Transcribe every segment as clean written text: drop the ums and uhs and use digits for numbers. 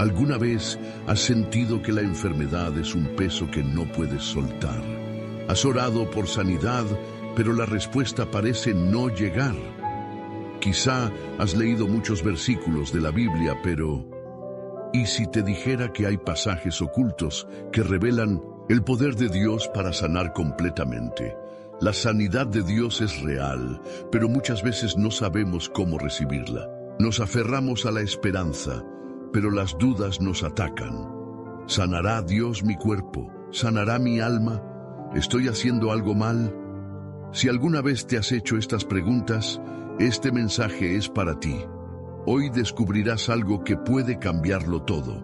¿Alguna vez has sentido que la enfermedad es un peso que no puedes soltar? Has orado por sanidad, pero la respuesta parece no llegar. Quizá has leído muchos versículos de la Biblia, pero ¿y si te dijera que hay pasajes ocultos que revelan el poder de Dios para sanar completamente? La sanidad de Dios es real, pero muchas veces no sabemos cómo recibirla. Nos aferramos a la esperanza, pero las dudas nos atacan. ¿Sanará Dios mi cuerpo? ¿Sanará mi alma? ¿Estoy haciendo algo mal? Si alguna vez te has hecho estas preguntas, este mensaje es para ti. Hoy descubrirás algo que puede cambiarlo todo.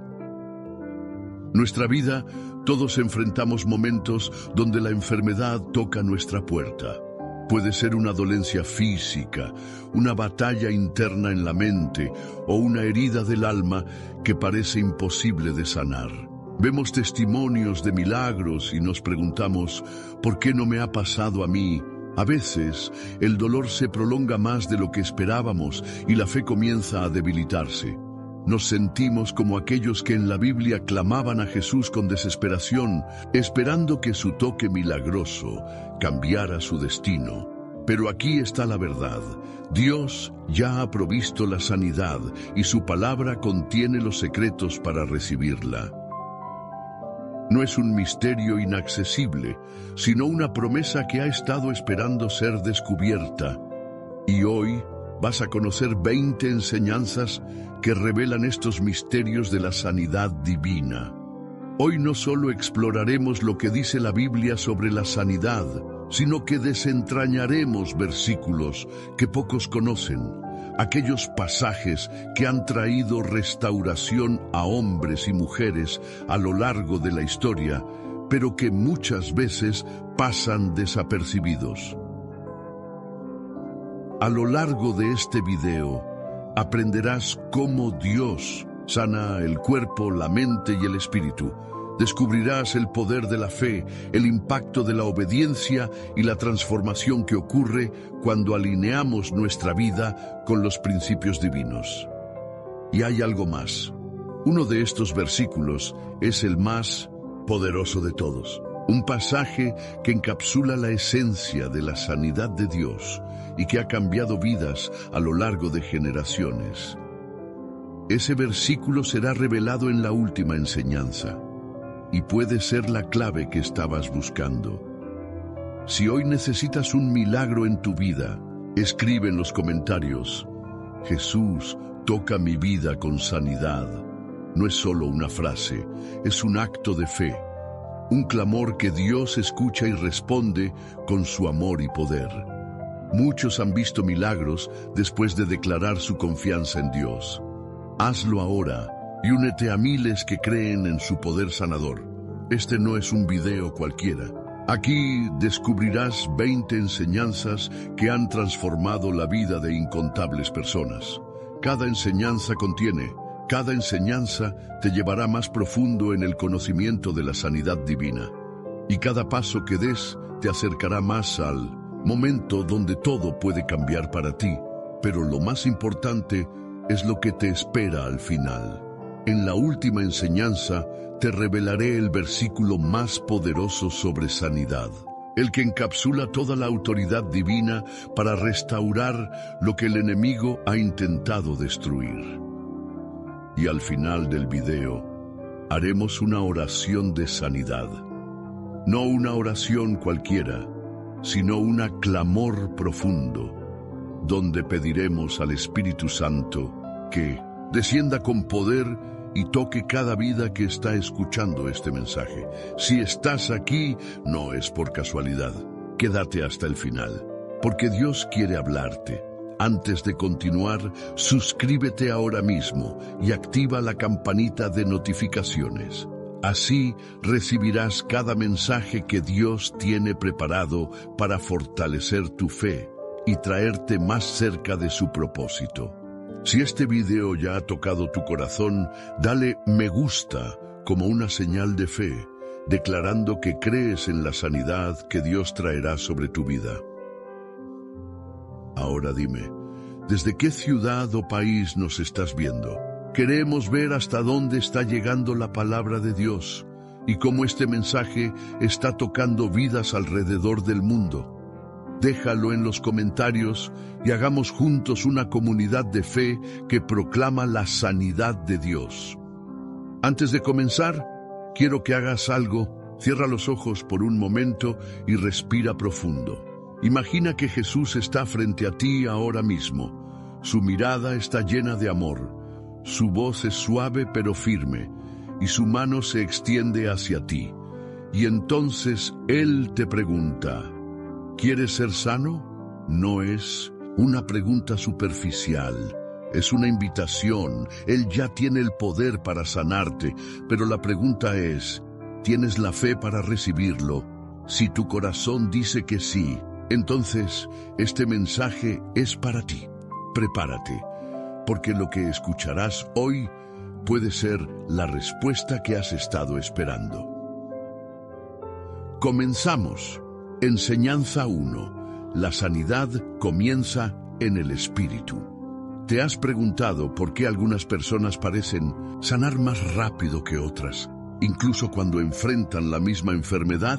Nuestra vida, todos enfrentamos momentos donde la enfermedad toca nuestra puerta. Puede ser una dolencia física, una batalla interna en la mente o una herida del alma que parece imposible de sanar. Vemos testimonios de milagros y nos preguntamos, ¿por qué no me ha pasado a mí? A veces, el dolor se prolonga más de lo que esperábamos y la fe comienza a debilitarse. Nos sentimos como aquellos que en la Biblia clamaban a Jesús con desesperación, esperando que su toque milagroso cambiara su destino. Pero aquí está la verdad. Dios ya ha provisto la sanidad y su palabra contiene los secretos para recibirla. No es un misterio inaccesible, sino una promesa que ha estado esperando ser descubierta. Y hoy vas a conocer 20 enseñanzas que revelan estos misterios de la sanidad divina. Hoy no solo exploraremos lo que dice la Biblia sobre la sanidad, sino que desentrañaremos versículos que pocos conocen, aquellos pasajes que han traído restauración a hombres y mujeres a lo largo de la historia, pero que muchas veces pasan desapercibidos. A lo largo de este video, aprenderás cómo Dios sana el cuerpo, la mente y el espíritu. Descubrirás el poder de la fe, el impacto de la obediencia y la transformación que ocurre cuando alineamos nuestra vida con los principios divinos. Y hay algo más. Uno de estos versículos es el más poderoso de todos. Un pasaje que encapsula la esencia de la sanidad de Dios y que ha cambiado vidas a lo largo de generaciones. Ese versículo será revelado en la última enseñanza y puede ser la clave que estabas buscando. Si hoy necesitas un milagro en tu vida, escribe en los comentarios: Jesús, toca mi vida con sanidad. No es solo una frase, es un acto de fe. Un clamor que Dios escucha y responde con su amor y poder. Muchos han visto milagros después de declarar su confianza en Dios. Hazlo ahora y únete a miles que creen en su poder sanador. Este no es un video cualquiera. Aquí descubrirás 20 enseñanzas que han transformado la vida de incontables personas. Cada enseñanza te llevará más profundo en el conocimiento de la sanidad divina. Y cada paso que des te acercará más al momento donde todo puede cambiar para ti. Pero lo más importante es lo que te espera al final. En la última enseñanza te revelaré el versículo más poderoso sobre sanidad, el que encapsula toda la autoridad divina para restaurar lo que el enemigo ha intentado destruir. Y al final del video, haremos una oración de sanidad. No una oración cualquiera, sino un clamor profundo, donde pediremos al Espíritu Santo que descienda con poder y toque cada vida que está escuchando este mensaje. Si estás aquí, no es por casualidad. Quédate hasta el final, porque Dios quiere hablarte. Antes de continuar, suscríbete ahora mismo y activa la campanita de notificaciones. Así recibirás cada mensaje que Dios tiene preparado para fortalecer tu fe y traerte más cerca de su propósito. Si este video ya ha tocado tu corazón, dale me gusta como una señal de fe, declarando que crees en la sanidad que Dios traerá sobre tu vida. Ahora dime, ¿desde qué ciudad o país nos estás viendo? Queremos ver hasta dónde está llegando la palabra de Dios y cómo este mensaje está tocando vidas alrededor del mundo. Déjalo en los comentarios y hagamos juntos una comunidad de fe que proclama la sanidad de Dios. Antes de comenzar, quiero que hagas algo. Cierra los ojos por un momento y respira profundo. Imagina que Jesús está frente a ti ahora mismo. Su mirada está llena de amor. Su voz es suave pero firme y su mano se extiende hacia ti. Y entonces Él te pregunta: ¿quieres ser sano? No es una pregunta superficial, es una invitación. Él ya tiene el poder para sanarte, pero la pregunta es: ¿tienes la fe para recibirlo? Si tu corazón dice que sí, entonces este mensaje es para ti. Prepárate, porque lo que escucharás hoy puede ser la respuesta que has estado esperando. Comenzamos. Enseñanza 1. La sanidad comienza en el espíritu. ¿Te has preguntado por qué algunas personas parecen sanar más rápido que otras, incluso cuando enfrentan la misma enfermedad?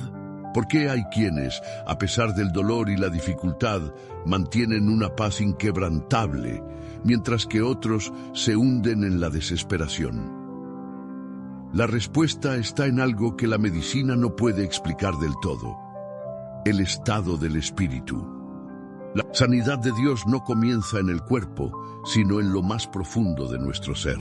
¿Por qué hay quienes, a pesar del dolor y la dificultad, mantienen una paz inquebrantable, mientras que otros se hunden en la desesperación? La respuesta está en algo que la medicina no puede explicar del todo: el estado del espíritu. La sanidad de Dios no comienza en el cuerpo, sino en lo más profundo de nuestro ser.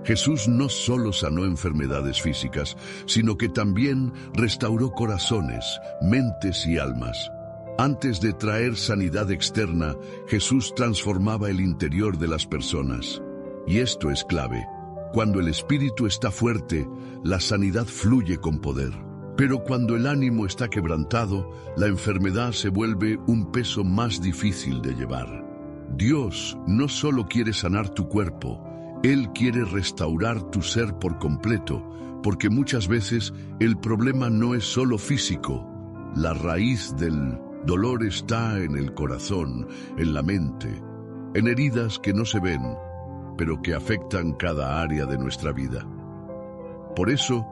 Jesús no solo sanó enfermedades físicas, sino que también restauró corazones, mentes y almas. Antes de traer sanidad externa, Jesús transformaba el interior de las personas. Y esto es clave. Cuando el espíritu está fuerte, la sanidad fluye con poder. Pero cuando el ánimo está quebrantado, la enfermedad se vuelve un peso más difícil de llevar. Dios no solo quiere sanar tu cuerpo, Él quiere restaurar tu ser por completo, porque muchas veces el problema no es solo físico. La raíz del dolor está en el corazón, en la mente, en heridas que no se ven, pero que afectan cada área de nuestra vida. Por eso,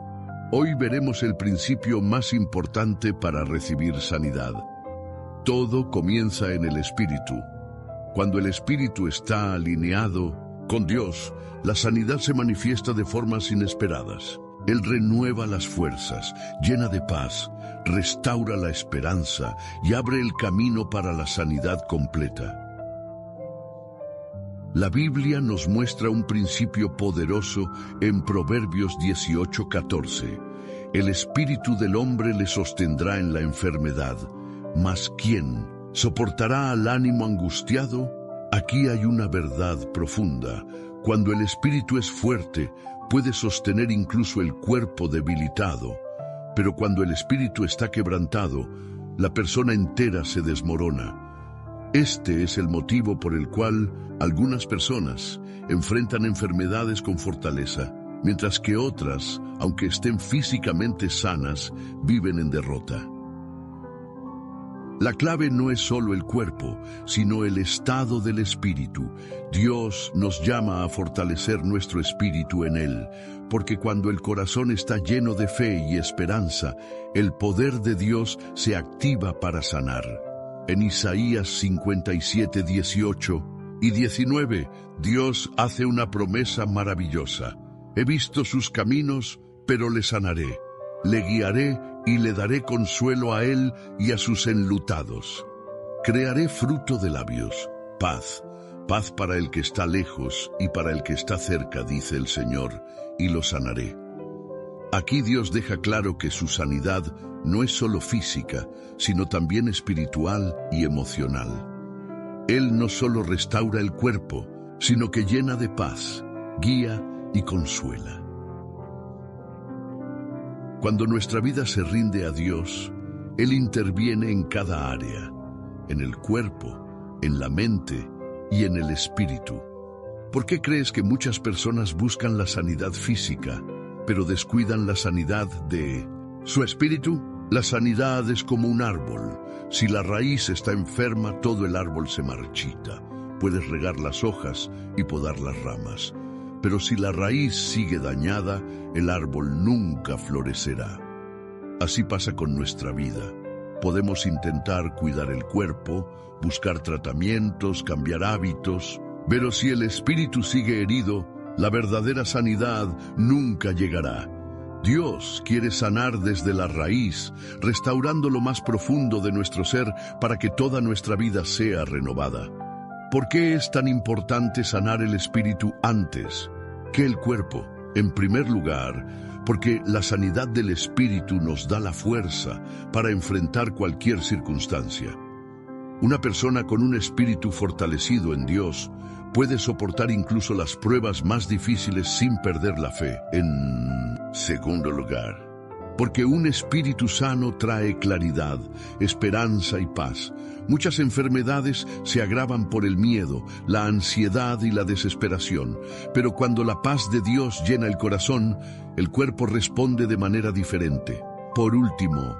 hoy veremos el principio más importante para recibir sanidad. Todo comienza en el espíritu. Cuando el espíritu está alineado con Dios, la sanidad se manifiesta de formas inesperadas. Él renueva las fuerzas, llena de paz, restaura la esperanza y abre el camino para la sanidad completa. La Biblia nos muestra un principio poderoso en Proverbios 18:14. El espíritu del hombre le sostendrá en la enfermedad, mas ¿quién soportará al ánimo angustiado? Aquí hay una verdad profunda. Cuando el espíritu es fuerte, puede sostener incluso el cuerpo debilitado. Pero cuando el espíritu está quebrantado, la persona entera se desmorona. Este es el motivo por el cual algunas personas enfrentan enfermedades con fortaleza, mientras que otras, aunque estén físicamente sanas, viven en derrota. La clave no es solo el cuerpo, sino el estado del espíritu. Dios nos llama a fortalecer nuestro espíritu en Él, porque cuando el corazón está lleno de fe y esperanza, el poder de Dios se activa para sanar. En Isaías 57:18 y 19, Dios hace una promesa maravillosa. He visto sus caminos, pero le sanaré. Le guiaré y le daré consuelo a él y a sus enlutados. Crearé fruto de labios, paz, paz para el que está lejos y para el que está cerca, dice el Señor, y lo sanaré. Aquí Dios deja claro que su sanidad no es solo física, sino también espiritual y emocional. Él no solo restaura el cuerpo, sino que llena de paz, guía y consuela. Cuando nuestra vida se rinde a Dios, Él interviene en cada área, en el cuerpo, en la mente y en el espíritu. ¿Por qué crees que muchas personas buscan la sanidad física, pero descuidan la sanidad de su espíritu? La sanidad es como un árbol. Si la raíz está enferma, todo el árbol se marchita. Puedes regar las hojas y podar las ramas, pero si la raíz sigue dañada, el árbol nunca florecerá. Así pasa con nuestra vida. Podemos intentar cuidar el cuerpo, buscar tratamientos, cambiar hábitos, pero si el espíritu sigue herido, la verdadera sanidad nunca llegará. Dios quiere sanar desde la raíz, restaurando lo más profundo de nuestro ser para que toda nuestra vida sea renovada. ¿Por qué es tan importante sanar el espíritu antes que el cuerpo? En primer lugar, porque la sanidad del espíritu nos da la fuerza para enfrentar cualquier circunstancia. Una persona con un espíritu fortalecido en Dios puede soportar incluso las pruebas más difíciles sin perder la fe. En segundo lugar, porque un espíritu sano trae claridad, esperanza y paz. Muchas enfermedades se agravan por el miedo, la ansiedad y la desesperación, pero cuando la paz de Dios llena el corazón, el cuerpo responde de manera diferente. Por último,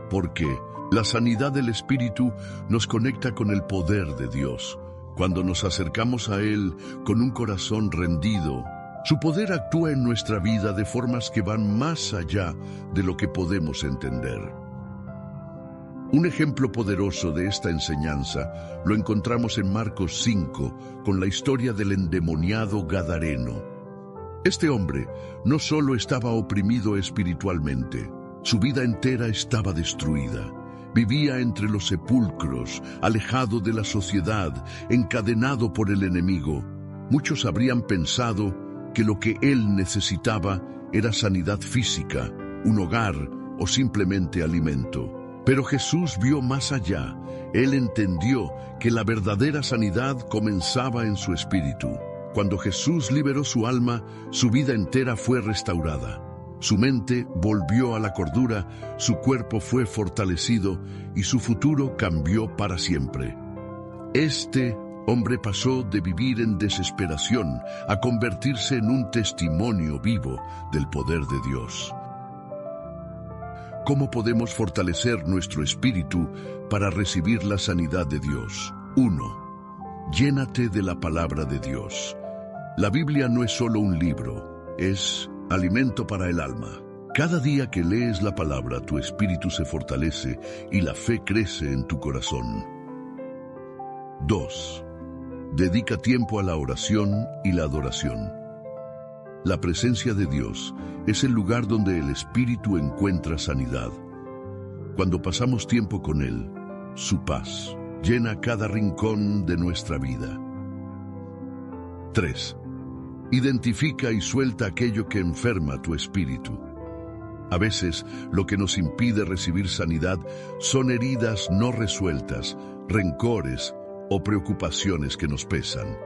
porque la sanidad del espíritu nos conecta con el poder de Dios. Cuando nos acercamos a Él con un corazón rendido, su poder actúa en nuestra vida de formas que van más allá de lo que podemos entender. Un ejemplo poderoso de esta enseñanza lo encontramos en Marcos 5, con la historia del endemoniado Gadareno. Este hombre no solo estaba oprimido espiritualmente, su vida entera estaba destruida. Vivía entre los sepulcros, alejado de la sociedad, encadenado por el enemigo. Muchos habrían pensado que lo que él necesitaba era sanidad física, un hogar o simplemente alimento. Pero Jesús vio más allá. Él entendió que la verdadera sanidad comenzaba en su espíritu. Cuando Jesús liberó su alma, su vida entera fue restaurada. Su mente volvió a la cordura, su cuerpo fue fortalecido y su futuro cambió para siempre. Este hombre pasó de vivir en desesperación a convertirse en un testimonio vivo del poder de Dios. ¿Cómo podemos fortalecer nuestro espíritu para recibir la sanidad de Dios? 1. Llénate de la palabra de Dios. La Biblia no es solo un libro, es alimento para el alma. Cada día que lees la palabra, tu espíritu se fortalece y la fe crece en tu corazón. 2. Dedica tiempo a la oración y la adoración. La presencia de Dios es el lugar donde el espíritu encuentra sanidad. Cuando pasamos tiempo con Él, su paz llena cada rincón de nuestra vida. 3. Identifica y suelta aquello que enferma tu espíritu. A veces, lo que nos impide recibir sanidad son heridas no resueltas, rencores o preocupaciones que nos pesan.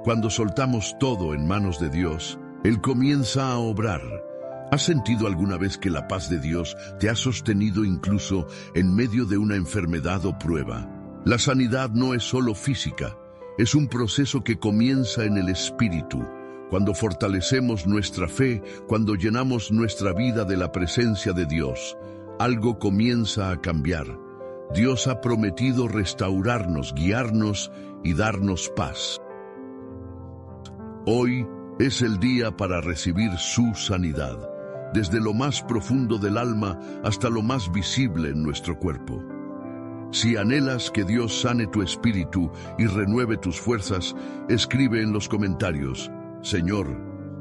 Cuando soltamos todo en manos de Dios, Él comienza a obrar. ¿Has sentido alguna vez que la paz de Dios te ha sostenido incluso en medio de una enfermedad o prueba? La sanidad no es solo física, es un proceso que comienza en el espíritu. Cuando fortalecemos nuestra fe, cuando llenamos nuestra vida de la presencia de Dios, algo comienza a cambiar. Dios ha prometido restaurarnos, guiarnos y darnos paz. Hoy es el día para recibir su sanidad, desde lo más profundo del alma hasta lo más visible en nuestro cuerpo. Si anhelas que Dios sane tu espíritu y renueve tus fuerzas, escribe en los comentarios: Señor,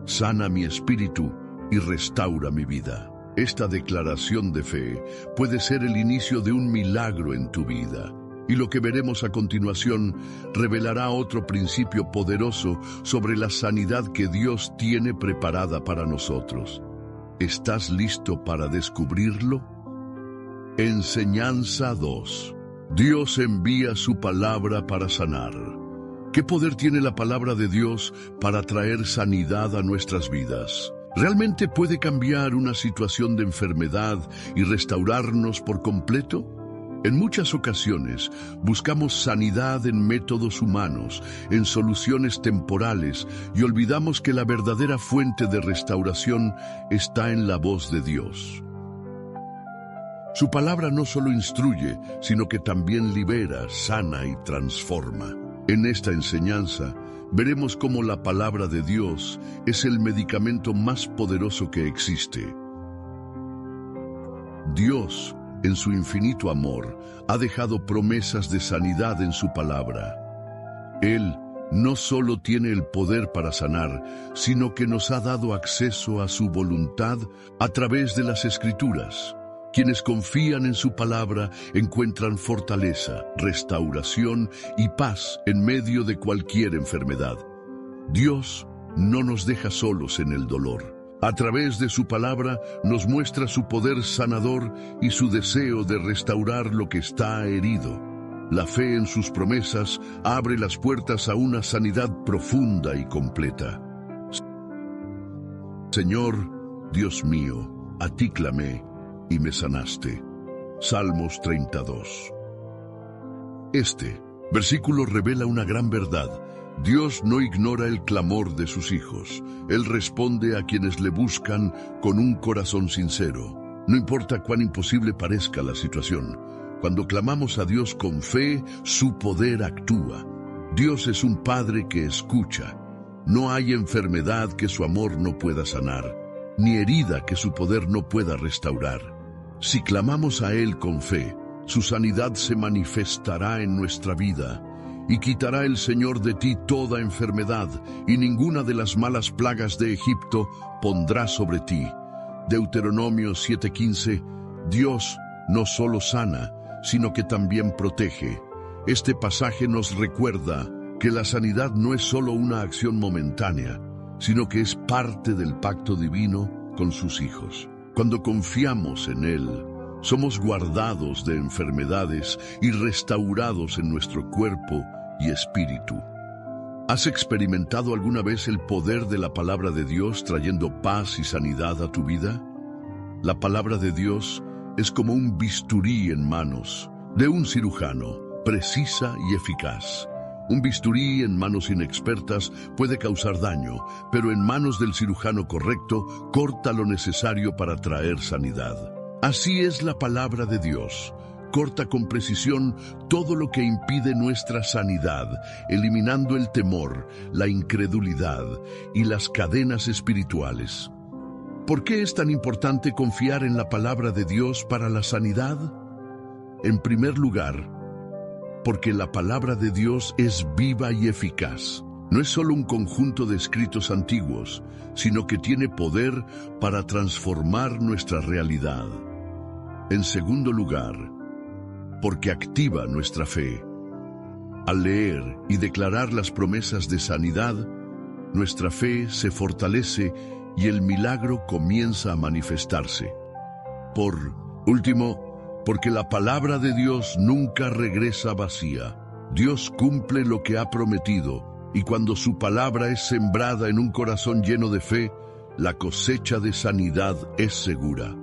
sana mi espíritu y restaura mi vida. Esta declaración de fe puede ser el inicio de un milagro en tu vida. Y lo que veremos a continuación revelará otro principio poderoso sobre la sanidad que Dios tiene preparada para nosotros. ¿Estás listo para descubrirlo? Enseñanza 2. Dios envía su palabra para sanar. ¿Qué poder tiene la palabra de Dios para traer sanidad a nuestras vidas? ¿Realmente puede cambiar una situación de enfermedad y restaurarnos por completo? En muchas ocasiones buscamos sanidad en métodos humanos, en soluciones temporales, y olvidamos que la verdadera fuente de restauración está en la voz de Dios. Su palabra no solo instruye, sino que también libera, sana y transforma. En esta enseñanza veremos cómo la palabra de Dios es el medicamento más poderoso que existe. Dios, en su infinito amor, ha dejado promesas de sanidad en su palabra. Él no solo tiene el poder para sanar, sino que nos ha dado acceso a su voluntad a través de las Escrituras. Quienes confían en su palabra encuentran fortaleza, restauración y paz en medio de cualquier enfermedad. Dios no nos deja solos en el dolor. A través de su palabra nos muestra su poder sanador y su deseo de restaurar lo que está herido. La fe en sus promesas abre las puertas a una sanidad profunda y completa. Señor, Dios mío, a ti clamé y me sanaste. Salmos 32. Este versículo revela una gran verdad. Dios no ignora el clamor de sus hijos. Él responde a quienes le buscan con un corazón sincero. No importa cuán imposible parezca la situación. Cuando clamamos a Dios con fe, su poder actúa. Dios es un Padre que escucha. No hay enfermedad que su amor no pueda sanar, ni herida que su poder no pueda restaurar. Si clamamos a Él con fe, su sanidad se manifestará en nuestra vida, y quitará el Señor de ti toda enfermedad, y ninguna de las malas plagas de Egipto pondrá sobre ti. Deuteronomio 7:15. Dios no solo sana, sino que también protege. Este pasaje nos recuerda que la sanidad no es solo una acción momentánea, sino que es parte del pacto divino con sus hijos. Cuando confiamos en Él, somos guardados de enfermedades y restaurados en nuestro cuerpo y espíritu. ¿Has experimentado alguna vez el poder de la palabra de Dios trayendo paz y sanidad a tu vida? La palabra de Dios es como un bisturí en manos de un cirujano, precisa y eficaz. Un bisturí en manos inexpertas puede causar daño, pero en manos del cirujano correcto corta lo necesario para traer sanidad. Así es la palabra de Dios. Corta con precisión todo lo que impide nuestra sanidad, eliminando el temor, la incredulidad y las cadenas espirituales. ¿Por qué es tan importante confiar en la palabra de Dios para la sanidad? En primer lugar, porque la palabra de Dios es viva y eficaz. No es solo un conjunto de escritos antiguos, sino que tiene poder para transformar nuestra realidad. En segundo lugar, porque activa nuestra fe. Al leer y declarar las promesas de sanidad, nuestra fe se fortalece y el milagro comienza a manifestarse. Por último, porque la palabra de Dios nunca regresa vacía. Dios cumple lo que ha prometido, y cuando su palabra es sembrada en un corazón lleno de fe, la cosecha de sanidad es segura.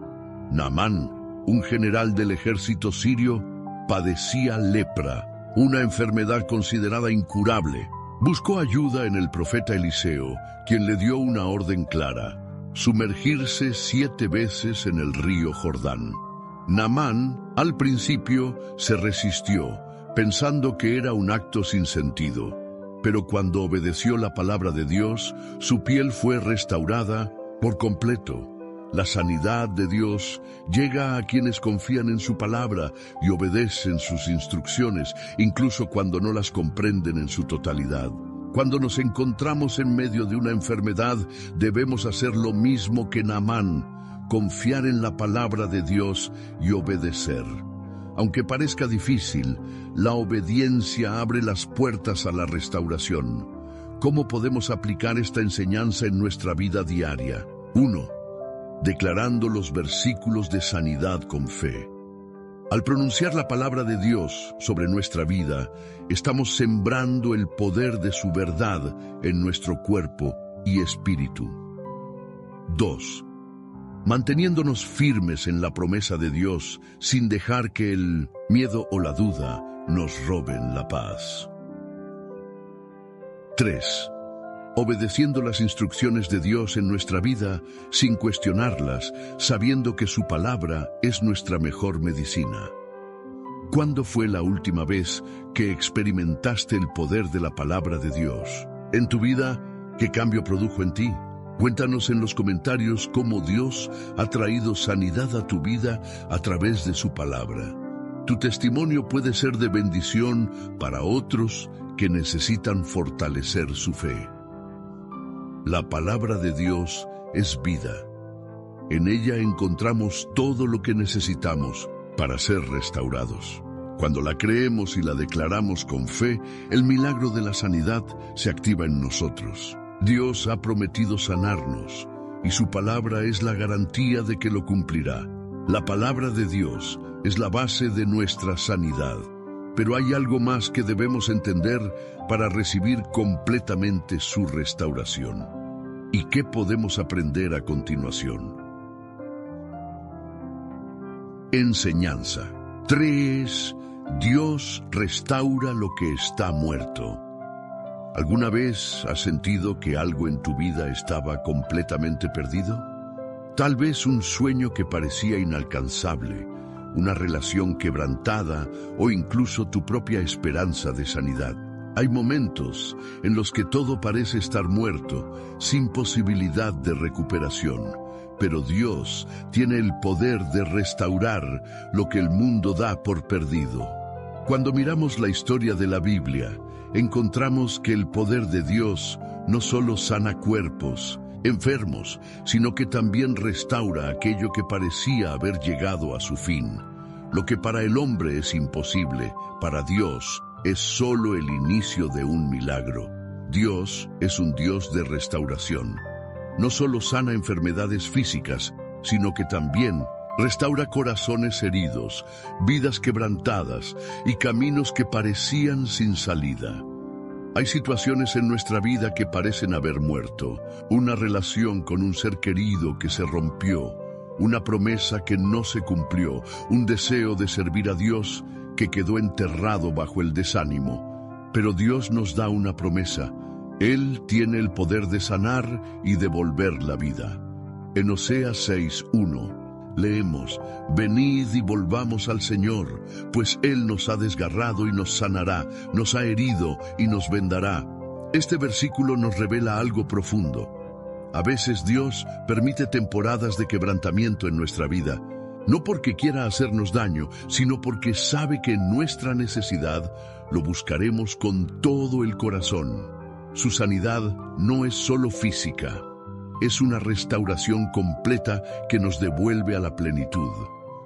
Naamán, un general del ejército sirio, padecía lepra, una enfermedad considerada incurable. Buscó ayuda en el profeta Eliseo, quien le dio una orden clara: sumergirse 7 veces en el río Jordán. Naamán, al principio, se resistió, pensando que era un acto sin sentido. Pero cuando obedeció la palabra de Dios, su piel fue restaurada por completo. La sanidad de Dios llega a quienes confían en su palabra y obedecen sus instrucciones, incluso cuando no las comprenden en su totalidad. Cuando nos encontramos en medio de una enfermedad, debemos hacer lo mismo que Naamán: confiar en la palabra de Dios y obedecer. Aunque parezca difícil, la obediencia abre las puertas a la restauración. ¿Cómo podemos aplicar esta enseñanza en nuestra vida diaria? 1. Declarando los versículos de sanidad con fe. Al pronunciar la palabra de Dios sobre nuestra vida, estamos sembrando el poder de su verdad en nuestro cuerpo y espíritu. 2. Manteniéndonos firmes en la promesa de Dios, sin dejar que el miedo o la duda nos roben la paz. 3. Obedeciendo las instrucciones de Dios en nuestra vida, sin cuestionarlas, sabiendo que su palabra es nuestra mejor medicina. ¿Cuándo fue la última vez que experimentaste el poder de la palabra de Dios? En tu vida, ¿qué cambio produjo en ti? Cuéntanos en los comentarios cómo Dios ha traído sanidad a tu vida a través de su palabra. Tu testimonio puede ser de bendición para otros que necesitan fortalecer su fe. La palabra de Dios es vida. En ella encontramos todo lo que necesitamos para ser restaurados. Cuando la creemos y la declaramos con fe, el milagro de la sanidad se activa en nosotros. Dios ha prometido sanarnos, y su palabra es la garantía de que lo cumplirá. La palabra de Dios es la base de nuestra sanidad, pero hay algo más que debemos entender para recibir completamente su restauración. ¿Y qué podemos aprender a continuación? Enseñanza. 3. Dios restaura lo que está muerto. ¿Alguna vez has sentido que algo en tu vida estaba completamente perdido? Tal vez un sueño que parecía inalcanzable, una relación quebrantada o incluso tu propia esperanza de sanidad. Hay momentos en los que todo parece estar muerto, sin posibilidad de recuperación. Pero Dios tiene el poder de restaurar lo que el mundo da por perdido. Cuando miramos la historia de la Biblia, encontramos que el poder de Dios no solo sana cuerpos enfermos, sino que también restaura aquello que parecía haber llegado a su fin. Lo que para el hombre es imposible, para Dios es solo el inicio de un milagro. Dios es un Dios de restauración. No solo sana enfermedades físicas, sino que también restaura corazones heridos, vidas quebrantadas y caminos que parecían sin salida. Hay situaciones en nuestra vida que parecen haber muerto, una relación con un ser querido que se rompió, una promesa que no se cumplió, un deseo de servir a Dios que quedó enterrado bajo el desánimo. Pero Dios nos da una promesa. Él tiene el poder de sanar y devolver la vida. En Oseas 6:1 leemos: «Venid y volvamos al Señor, pues Él nos ha desgarrado y nos sanará, nos ha herido y nos vendará». Este versículo nos revela algo profundo. A veces Dios permite temporadas de quebrantamiento en nuestra vida, no porque quiera hacernos daño, sino porque sabe que en nuestra necesidad lo buscaremos con todo el corazón. Su sanidad no es solo física, es una restauración completa que nos devuelve a la plenitud.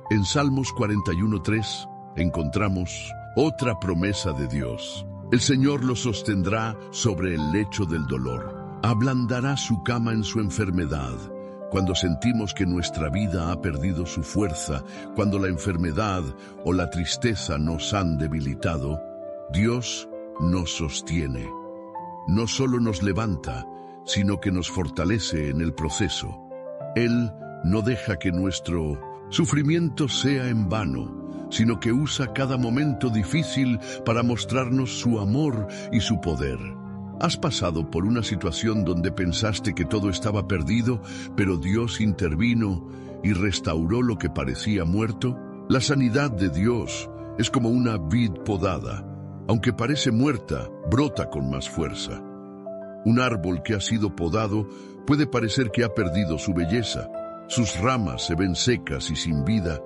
En Salmos 41:3 encontramos otra promesa de Dios. El Señor lo sostendrá sobre el lecho del dolor, ablandará su cama en su enfermedad. Cuando sentimos que nuestra vida ha perdido su fuerza, cuando la enfermedad o la tristeza nos han debilitado, Dios nos sostiene. No solo nos levanta, sino que nos fortalece en el proceso. Él no deja que nuestro sufrimiento sea en vano, sino que usa cada momento difícil para mostrarnos su amor y su poder. ¿Has pasado por una situación donde pensaste que todo estaba perdido, pero Dios intervino y restauró lo que parecía muerto? La sanidad de Dios es como una vid podada. Aunque parece muerta, brota con más fuerza. Un árbol que ha sido podado puede parecer que ha perdido su belleza. Sus ramas se ven secas y sin vida,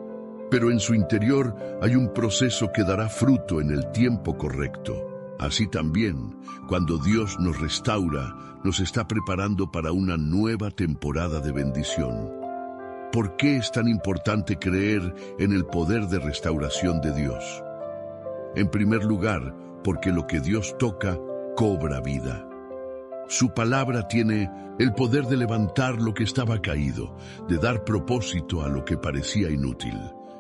pero en su interior hay un proceso que dará fruto en el tiempo correcto. Así también, cuando Dios nos restaura, nos está preparando para una nueva temporada de bendición. ¿Por qué es tan importante creer en el poder de restauración de Dios? En primer lugar, porque lo que Dios toca cobra vida. Su palabra tiene el poder de levantar lo que estaba caído, de dar propósito a lo que parecía inútil.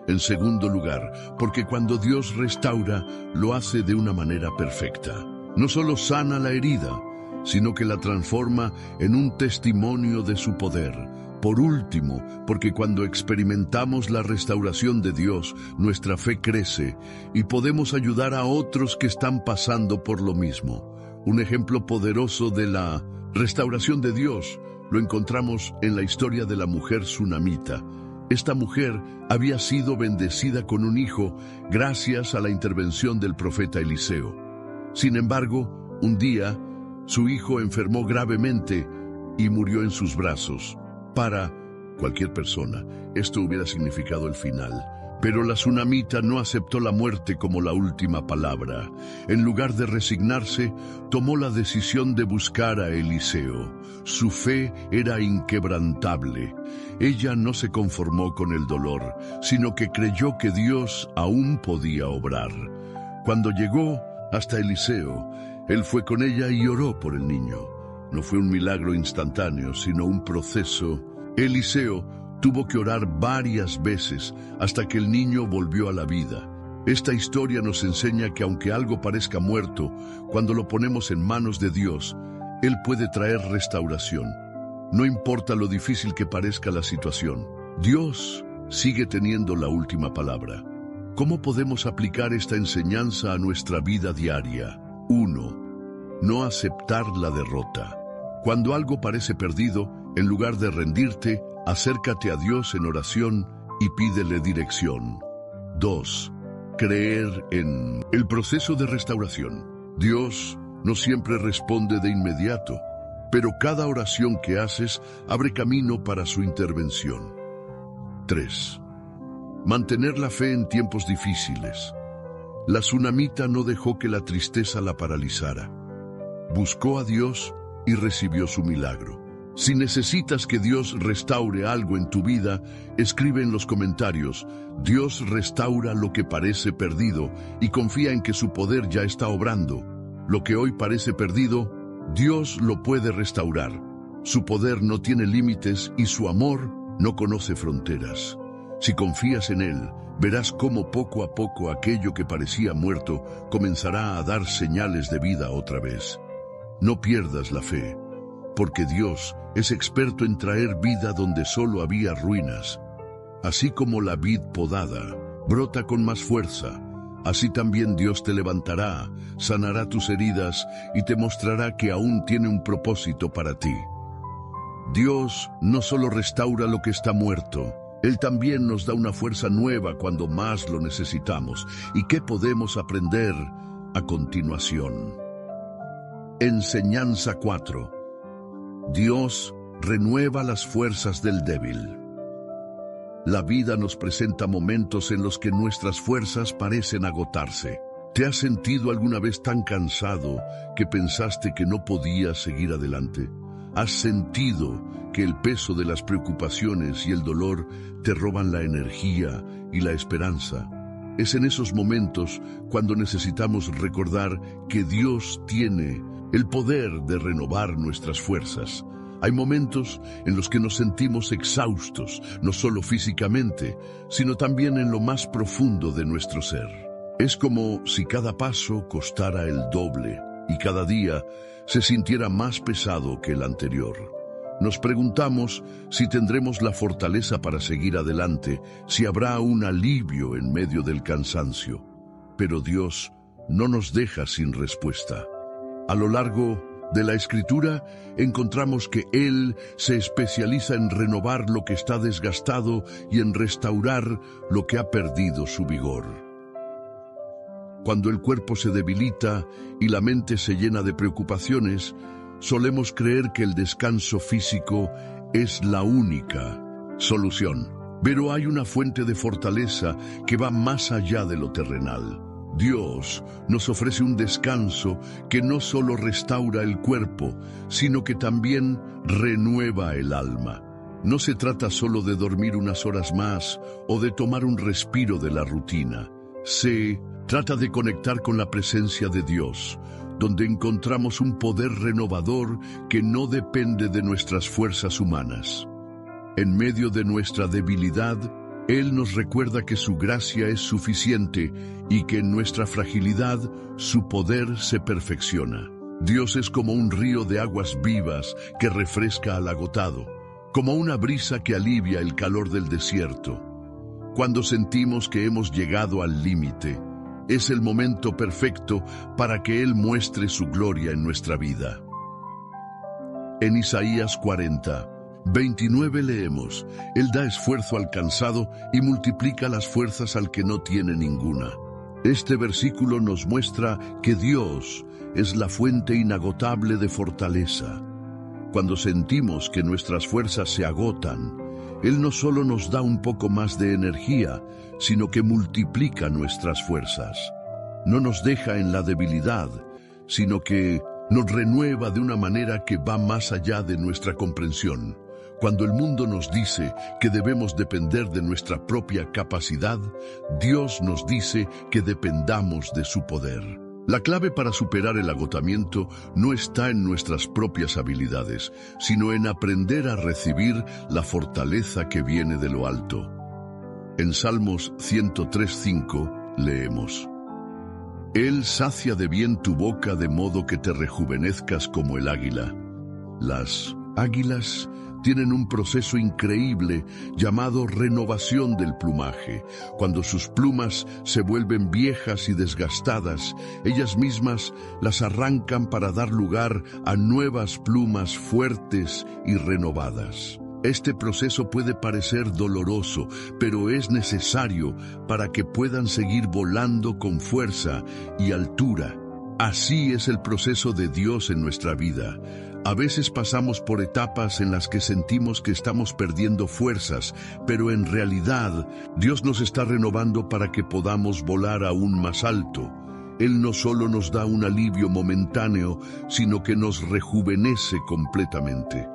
En segundo lugar, porque cuando Dios restaura, lo hace de una manera perfecta. No solo sana la herida, sino que la transforma en un testimonio de su poder. Por último, porque cuando experimentamos la restauración de Dios, nuestra fe crece y podemos ayudar a otros que están pasando por lo mismo. Un ejemplo poderoso de la restauración de Dios lo encontramos en la historia de la mujer sunamita. Esta mujer había sido bendecida con un hijo gracias a la intervención del profeta Eliseo. Sin embargo, un día, Su hijo enfermó gravemente y murió en sus brazos. Para cualquier persona, esto hubiera significado el final. Pero la tsunamita no aceptó la muerte como la última palabra. En lugar de resignarse, tomó la decisión de buscar a Eliseo. Su fe era inquebrantable. Ella no se conformó con el dolor, sino que creyó que Dios aún podía obrar. Cuando llegó hasta Eliseo, él fue con ella y oró por el niño. No fue un milagro instantáneo, sino un proceso. Eliseo tuvo que orar varias veces hasta que el niño volvió a la vida. Esta historia nos enseña que aunque algo parezca muerto, cuando lo ponemos en manos de Dios, Él puede traer restauración. No importa lo difícil que parezca la situación, Dios sigue teniendo la última palabra. ¿Cómo podemos aplicar esta enseñanza a nuestra vida diaria? 1. No aceptar la derrota. Cuando algo parece perdido, en lugar de rendirte, acércate a Dios en oración y pídele dirección. 2. Creer en el proceso de restauración. Dios no siempre responde de inmediato, pero cada oración que haces abre camino para su intervención. 3. Mantener la fe en tiempos difíciles. La tsunamita no dejó que la tristeza la paralizara. Buscó a Dios y recibió su milagro. Si necesitas que Dios restaure algo en tu vida, escribe en los comentarios: Dios restaura lo que parece perdido, y confía en que su poder ya está obrando. Lo que hoy parece perdido, Dios lo puede restaurar. Su poder no tiene límites y su amor no conoce fronteras. Si confías en Él, verás cómo poco a poco aquello que parecía muerto comenzará a dar señales de vida otra vez. No pierdas la fe, porque Dios es experto en traer vida donde solo había ruinas. Así como la vid podada brota con más fuerza, así también Dios te levantará, sanará tus heridas y te mostrará que aún tiene un propósito para ti. Dios no solo restaura lo que está muerto, Él también nos da una fuerza nueva cuando más lo necesitamos. ¿Y qué podemos aprender a continuación? Enseñanza 4. Dios renueva las fuerzas del débil. La vida nos presenta momentos en los que nuestras fuerzas parecen agotarse. ¿Te has sentido alguna vez tan cansado que pensaste que no podías seguir adelante? ¿Has sentido que el peso de las preocupaciones y el dolor te roban la energía y la esperanza? Es en esos momentos cuando necesitamos recordar que Dios tiene el poder de renovar nuestras fuerzas. Hay momentos en los que nos sentimos exhaustos, no solo físicamente, sino también en lo más profundo de nuestro ser. Es como si cada paso costara el doble y cada día se sintiera más pesado que el anterior. Nos preguntamos si tendremos la fortaleza para seguir adelante, si habrá un alivio en medio del cansancio. Pero Dios no nos deja sin respuesta. A lo largo de la Escritura encontramos que Él se especializa en renovar lo que está desgastado y en restaurar lo que ha perdido su vigor. Cuando el cuerpo se debilita y la mente se llena de preocupaciones, solemos creer que el descanso físico es la única solución. Pero hay una fuente de fortaleza que va más allá de lo terrenal. Dios nos ofrece un descanso que no solo restaura el cuerpo, sino que también renueva el alma. No se trata solo de dormir unas horas más o de tomar un respiro de la rutina. Se trata de conectar con la presencia de Dios, donde encontramos un poder renovador que no depende de nuestras fuerzas humanas. En medio de nuestra debilidad, Él nos recuerda que su gracia es suficiente y que en nuestra fragilidad su poder se perfecciona. Dios es como un río de aguas vivas que refresca al agotado, como una brisa que alivia el calor del desierto. Cuando sentimos que hemos llegado al límite, es el momento perfecto para que Él muestre su gloria en nuestra vida. En Isaías 40:29 leemos: Él da esfuerzo al cansado y multiplica las fuerzas al que no tiene ninguna. Este versículo nos muestra que Dios es la fuente inagotable de fortaleza. Cuando sentimos que nuestras fuerzas se agotan, Él no solo nos da un poco más de energía, sino que multiplica nuestras fuerzas. No nos deja en la debilidad, sino que nos renueva de una manera que va más allá de nuestra comprensión. Cuando el mundo nos dice que debemos depender de nuestra propia capacidad, Dios nos dice que dependamos de su poder. La clave para superar el agotamiento no está en nuestras propias habilidades, sino en aprender a recibir la fortaleza que viene de lo alto. En Salmos 103:5 leemos: Él sacia de bien tu boca de modo que te rejuvenezcas como el águila. Las águilas tienen un proceso increíble llamado renovación del plumaje. Cuando sus plumas se vuelven viejas y desgastadas, ellas mismas las arrancan para dar lugar a nuevas plumas fuertes y renovadas. Este proceso puede parecer doloroso, pero es necesario para que puedan seguir volando con fuerza y altura. Así es el proceso de Dios en nuestra vida. A veces pasamos por etapas en las que sentimos que estamos perdiendo fuerzas, pero en realidad Dios nos está renovando para que podamos volar aún más alto. Él no solo nos da un alivio momentáneo, sino que nos rejuvenece completamente.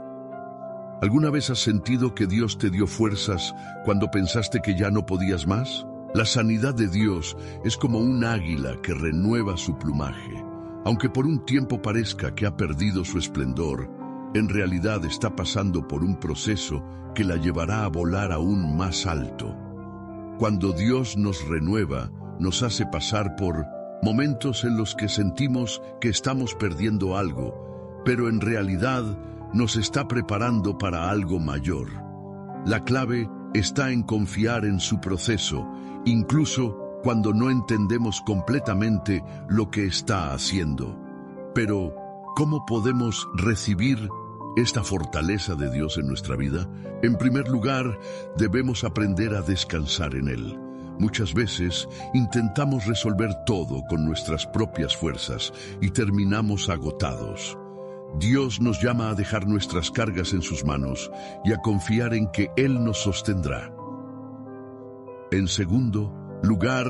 ¿Alguna vez has sentido que Dios te dio fuerzas cuando pensaste que ya no podías más? La sanidad de Dios es como un águila que renueva su plumaje. Aunque por un tiempo parezca que ha perdido su esplendor, en realidad está pasando por un proceso que la llevará a volar aún más alto. Cuando Dios nos renueva, nos hace pasar por momentos en los que sentimos que estamos perdiendo algo, pero en realidad nos está preparando para algo mayor. La clave está en confiar en su proceso, incluso cuando no entendemos completamente lo que está haciendo. Pero, ¿cómo podemos recibir esta fortaleza de Dios en nuestra vida? En primer lugar, debemos aprender a descansar en Él. Muchas veces intentamos resolver todo con nuestras propias fuerzas y terminamos agotados. Dios nos llama a dejar nuestras cargas en sus manos y a confiar en que Él nos sostendrá. En segundo lugar,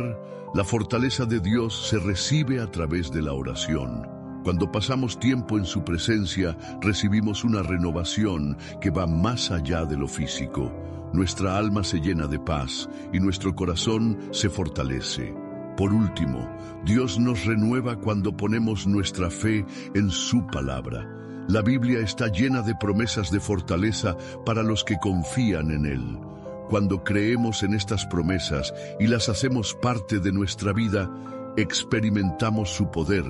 la fortaleza de Dios se recibe a través de la oración. Cuando pasamos tiempo en su presencia, recibimos una renovación que va más allá de lo físico. Nuestra alma se llena de paz y nuestro corazón se fortalece. Por último, Dios nos renueva cuando ponemos nuestra fe en su palabra. La Biblia está llena de promesas de fortaleza para los que confían en Él. Cuando creemos en estas promesas y las hacemos parte de nuestra vida, experimentamos su poder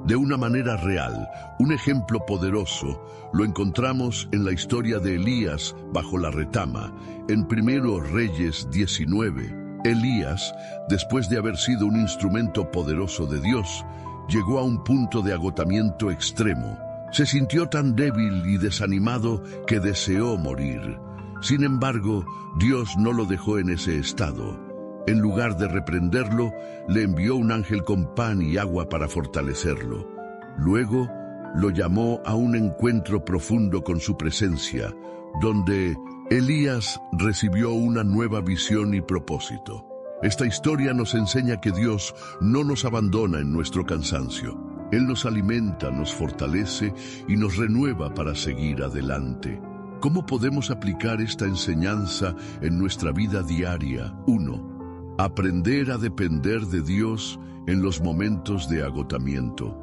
de una manera real. Un ejemplo poderoso lo encontramos en la historia de Elías bajo la retama, en 1 Reyes 19. Elías, después de haber sido un instrumento poderoso de Dios, llegó a un punto de agotamiento extremo. Se sintió tan débil y desanimado que deseó morir. Sin embargo, Dios no lo dejó en ese estado. En lugar de reprenderlo, le envió un ángel con pan y agua para fortalecerlo. Luego, lo llamó a un encuentro profundo con su presencia, donde Elías recibió una nueva visión y propósito. Esta historia nos enseña que Dios no nos abandona en nuestro cansancio. Él nos alimenta, nos fortalece y nos renueva para seguir adelante. ¿Cómo podemos aplicar esta enseñanza en nuestra vida diaria? 1. Aprender a depender de Dios en los momentos de agotamiento.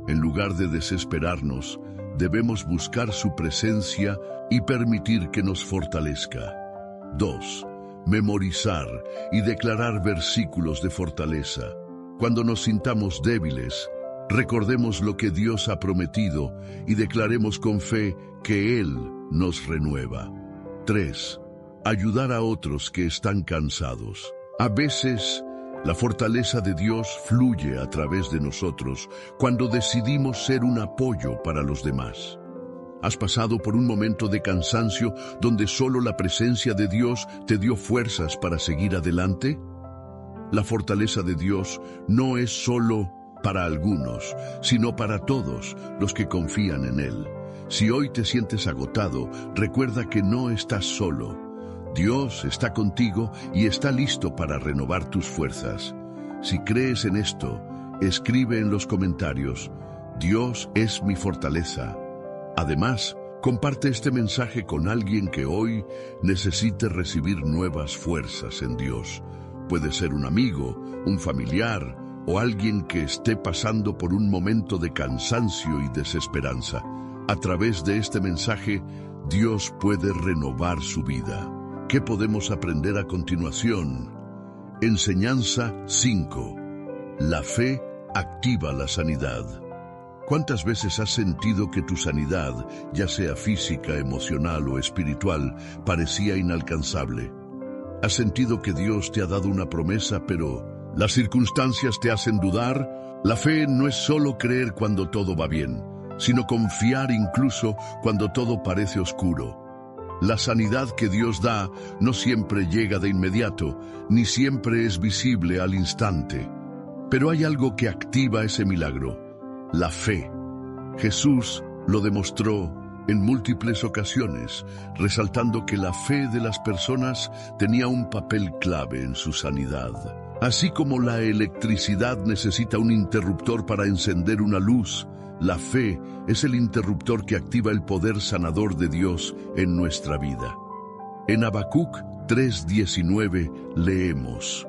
En lugar de desesperarnos, debemos buscar su presencia y permitir que nos fortalezca. 2. Memorizar y declarar versículos de fortaleza. Cuando nos sintamos débiles, recordemos lo que Dios ha prometido y declaremos con fe que Él nos renueva. 3. Ayudar a otros que están cansados. A veces, la fortaleza de Dios fluye a través de nosotros cuando decidimos ser un apoyo para los demás. ¿Has pasado por un momento de cansancio donde solo la presencia de Dios te dio fuerzas para seguir adelante? La fortaleza de Dios no es solo para algunos, sino para todos los que confían en Él. Si hoy te sientes agotado, recuerda que no estás solo. Dios está contigo y está listo para renovar tus fuerzas. Si crees en esto, escribe en los comentarios: Dios es mi fortaleza. Además, comparte este mensaje con alguien que hoy necesite recibir nuevas fuerzas en Dios. Puede ser un amigo, un familiar o alguien que esté pasando por un momento de cansancio y desesperanza. A través de este mensaje, Dios puede renovar su vida. ¿Qué podemos aprender a continuación? Enseñanza 5. La fe activa la sanidad. ¿Cuántas veces has sentido que tu sanidad, ya sea física, emocional o espiritual, parecía inalcanzable? ¿Has sentido que Dios te ha dado una promesa, pero las circunstancias te hacen dudar? La fe no es solo creer cuando todo va bien, sino confiar incluso cuando todo parece oscuro. La sanidad que Dios da no siempre llega de inmediato, ni siempre es visible al instante. Pero hay algo que activa ese milagro: la fe. Jesús lo demostró en múltiples ocasiones, resaltando que la fe de las personas tenía un papel clave en su sanidad. Así como la electricidad necesita un interruptor para encender una luz, la fe es el interruptor que activa el poder sanador de Dios en nuestra vida. En Habacuc 3:19 leemos: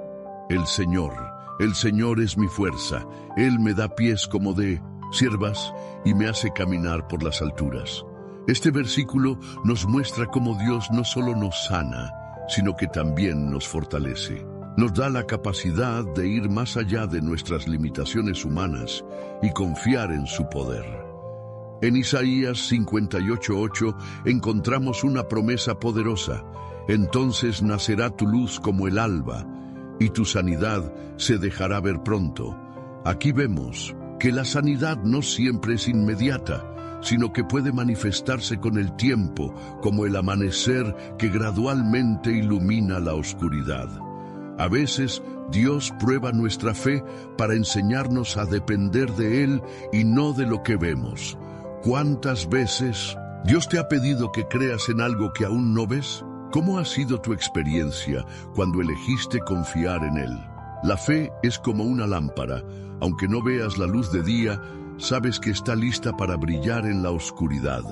El Señor es mi fuerza, Él me da pies como de ciervas y me hace caminar por las alturas. Este versículo nos muestra cómo Dios no solo nos sana, sino que también nos fortalece. Nos da la capacidad de ir más allá de nuestras limitaciones humanas y confiar en su poder. En Isaías 58:8 encontramos una promesa poderosa: Entonces nacerá tu luz como el alba, y tu sanidad se dejará ver pronto. Aquí vemos que la sanidad no siempre es inmediata, sino que puede manifestarse con el tiempo, como el amanecer que gradualmente ilumina la oscuridad. A veces, Dios prueba nuestra fe para enseñarnos a depender de Él y no de lo que vemos. ¿Cuántas veces Dios te ha pedido que creas en algo que aún no ves? ¿Cómo ha sido tu experiencia cuando elegiste confiar en Él? La fe es como una lámpara. Aunque no veas la luz de día, sabes que está lista para brillar en la oscuridad.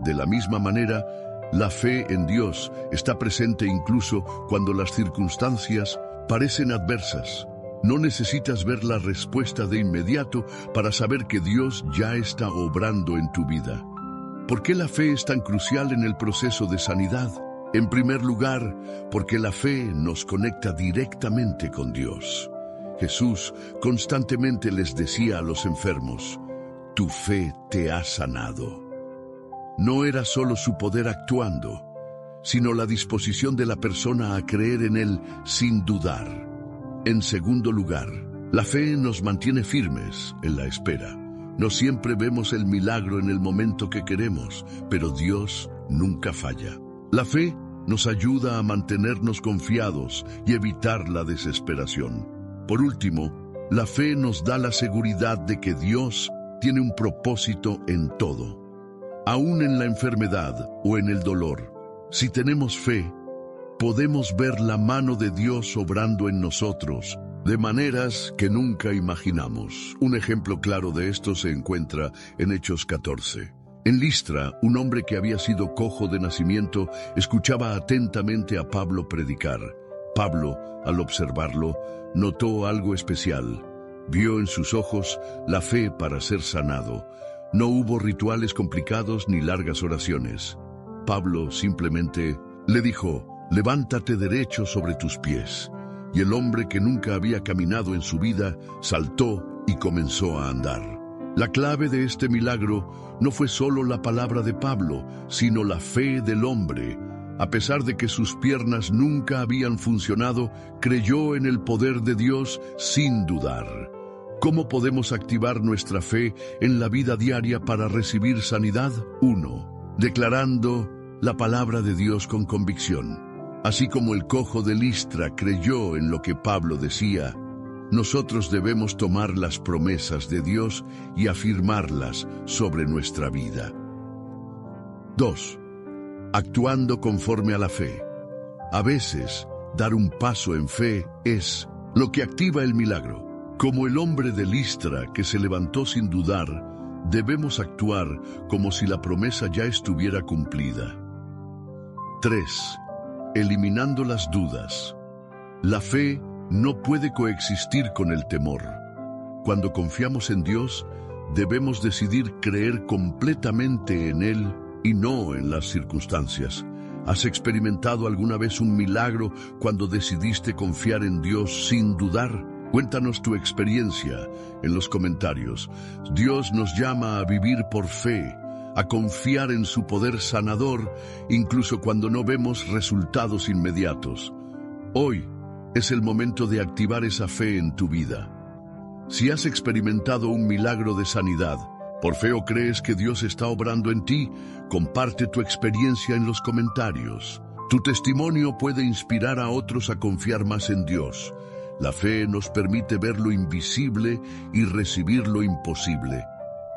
De la misma manera, la fe en Dios está presente incluso cuando las circunstancias parecen adversas. No necesitas ver la respuesta de inmediato para saber que Dios ya está obrando en tu vida. ¿Por qué la fe es tan crucial en el proceso de sanidad? En primer lugar, porque la fe nos conecta directamente con Dios. Jesús constantemente les decía a los enfermos: tu fe te ha sanado. No era solo su poder actuando, sino la disposición de la persona a creer en Él sin dudar. En segundo lugar, la fe nos mantiene firmes en la espera. No siempre vemos el milagro en el momento que queremos, pero Dios nunca falla. La fe nos ayuda a mantenernos confiados y evitar la desesperación. Por último, la fe nos da la seguridad de que Dios tiene un propósito en todo. Aún en la enfermedad o en el dolor, si tenemos fe, podemos ver la mano de Dios obrando en nosotros de maneras que nunca imaginamos. Un ejemplo claro de esto se encuentra en Hechos 14. En Listra, un hombre que había sido cojo de nacimiento escuchaba atentamente a Pablo predicar. Pablo, al observarlo, notó algo especial. Vio en sus ojos la fe para ser sanado. No hubo rituales complicados ni largas oraciones. Pablo simplemente le dijo: levántate derecho sobre tus pies. Y el hombre, que nunca había caminado en su vida, saltó y comenzó a andar. La clave de este milagro no fue solo la palabra de Pablo, sino la fe del hombre. A pesar de que sus piernas nunca habían funcionado, creyó en el poder de Dios sin dudar. ¿Cómo podemos activar nuestra fe en la vida diaria para recibir sanidad? 1. Declarando la palabra de Dios con convicción. Así como el cojo de Listra creyó en lo que Pablo decía, nosotros debemos tomar las promesas de Dios y afirmarlas sobre nuestra vida. 2. Actuando conforme a la fe. A veces, dar un paso en fe es lo que activa el milagro. Como el hombre de Listra que se levantó sin dudar, debemos actuar como si la promesa ya estuviera cumplida. 3. Eliminando las dudas. La fe no puede coexistir con el temor. Cuando confiamos en Dios, debemos decidir creer completamente en Él y no en las circunstancias. ¿Has experimentado alguna vez un milagro cuando decidiste confiar en Dios sin dudar? Cuéntanos tu experiencia en los comentarios. Dios nos llama a vivir por fe, a confiar en su poder sanador, incluso cuando no vemos resultados inmediatos. Hoy es el momento de activar esa fe en tu vida. Si has experimentado un milagro de sanidad, por fe o crees que Dios está obrando en ti, comparte tu experiencia en los comentarios. Tu testimonio puede inspirar a otros a confiar más en Dios. La fe nos permite ver lo invisible y recibir lo imposible.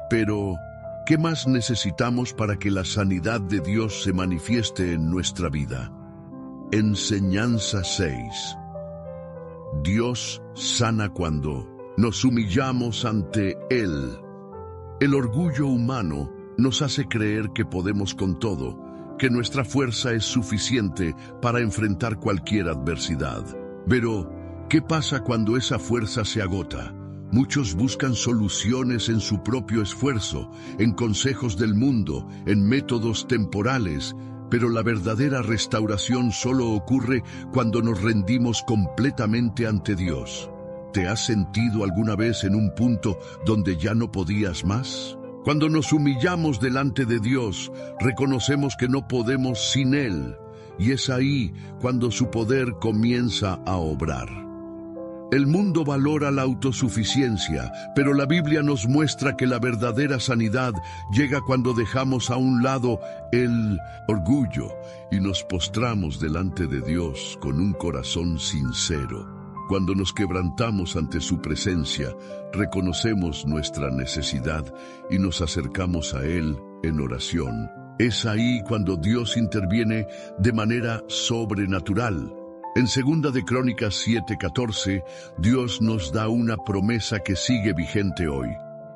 Pero, ¿qué más necesitamos para que la sanidad de Dios se manifieste en nuestra vida? Enseñanza 6. Dios sana cuando nos humillamos ante Él. El orgullo humano nos hace creer que podemos con todo, que nuestra fuerza es suficiente para enfrentar cualquier adversidad. Pero, ¿qué pasa cuando esa fuerza se agota? Muchos buscan soluciones en su propio esfuerzo, en consejos del mundo, en métodos temporales, pero la verdadera restauración solo ocurre cuando nos rendimos completamente ante Dios. ¿Te has sentido alguna vez en un punto donde ya no podías más? Cuando nos humillamos delante de Dios, reconocemos que no podemos sin Él, y es ahí cuando su poder comienza a obrar. El mundo valora la autosuficiencia, pero la Biblia nos muestra que la verdadera sanidad llega cuando dejamos a un lado el orgullo y nos postramos delante de Dios con un corazón sincero. Cuando nos quebrantamos ante su presencia, reconocemos nuestra necesidad y nos acercamos a Él en oración. Es ahí cuando Dios interviene de manera sobrenatural. En 2 de Crónicas 7:14, Dios nos da una promesa que sigue vigente hoy.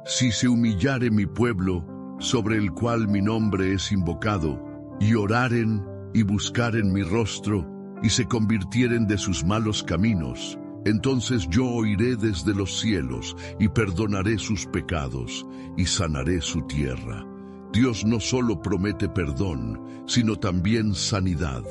Si se humillare mi pueblo, sobre el cual mi nombre es invocado, y oraren y buscaren mi rostro, y se convirtieren de sus malos caminos, entonces yo oiré desde los cielos, y perdonaré sus pecados, y sanaré su tierra. Dios no solo promete perdón, sino también sanidad.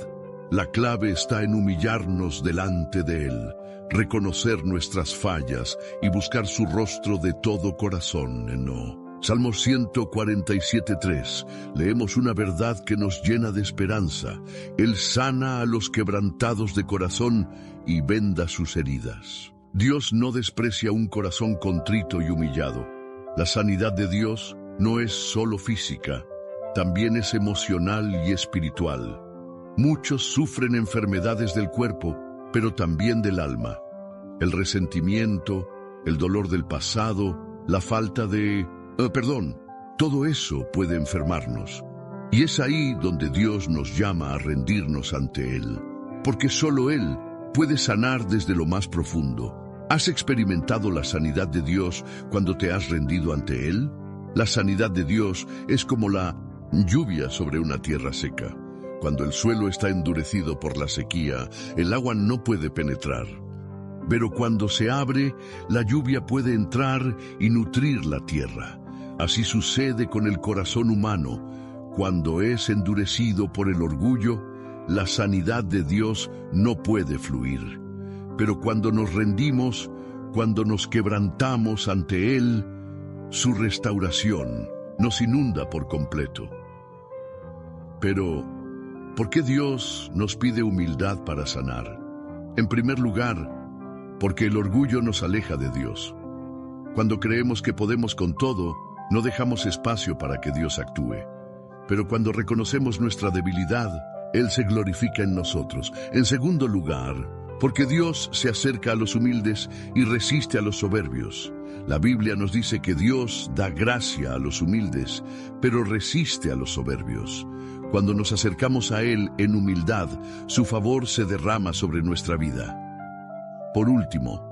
La clave está en humillarnos delante de Él, reconocer nuestras fallas y buscar su rostro de todo corazón. No. Salmo 147:3. Leemos una verdad que nos llena de esperanza. Él sana a los quebrantados de corazón y venda sus heridas. Dios no desprecia un corazón contrito y humillado. La sanidad de Dios no es solo física, también es emocional y espiritual. Muchos sufren enfermedades del cuerpo, pero también del alma. El resentimiento, el dolor del pasado, la falta de... todo eso puede enfermarnos. Y es ahí donde Dios nos llama a rendirnos ante Él, porque solo Él puede sanar desde lo más profundo. ¿Has experimentado la sanidad de Dios cuando te has rendido ante Él? La sanidad de Dios es como la lluvia sobre una tierra seca. Cuando el suelo está endurecido por la sequía, el agua no puede penetrar. Pero cuando se abre, la lluvia puede entrar y nutrir la tierra. Así sucede con el corazón humano. Cuando es endurecido por el orgullo, la sanidad de Dios no puede fluir. Pero cuando nos rendimos, cuando nos quebrantamos ante Él, su restauración nos inunda por completo. Pero, ¿por qué Dios nos pide humildad para sanar? En primer lugar, porque el orgullo nos aleja de Dios. Cuando creemos que podemos con todo, no dejamos espacio para que Dios actúe. Pero cuando reconocemos nuestra debilidad, Él se glorifica en nosotros. En segundo lugar, porque Dios se acerca a los humildes y resiste a los soberbios. La Biblia nos dice que Dios da gracia a los humildes, pero resiste a los soberbios. Cuando nos acercamos a Él en humildad, su favor se derrama sobre nuestra vida. Por último,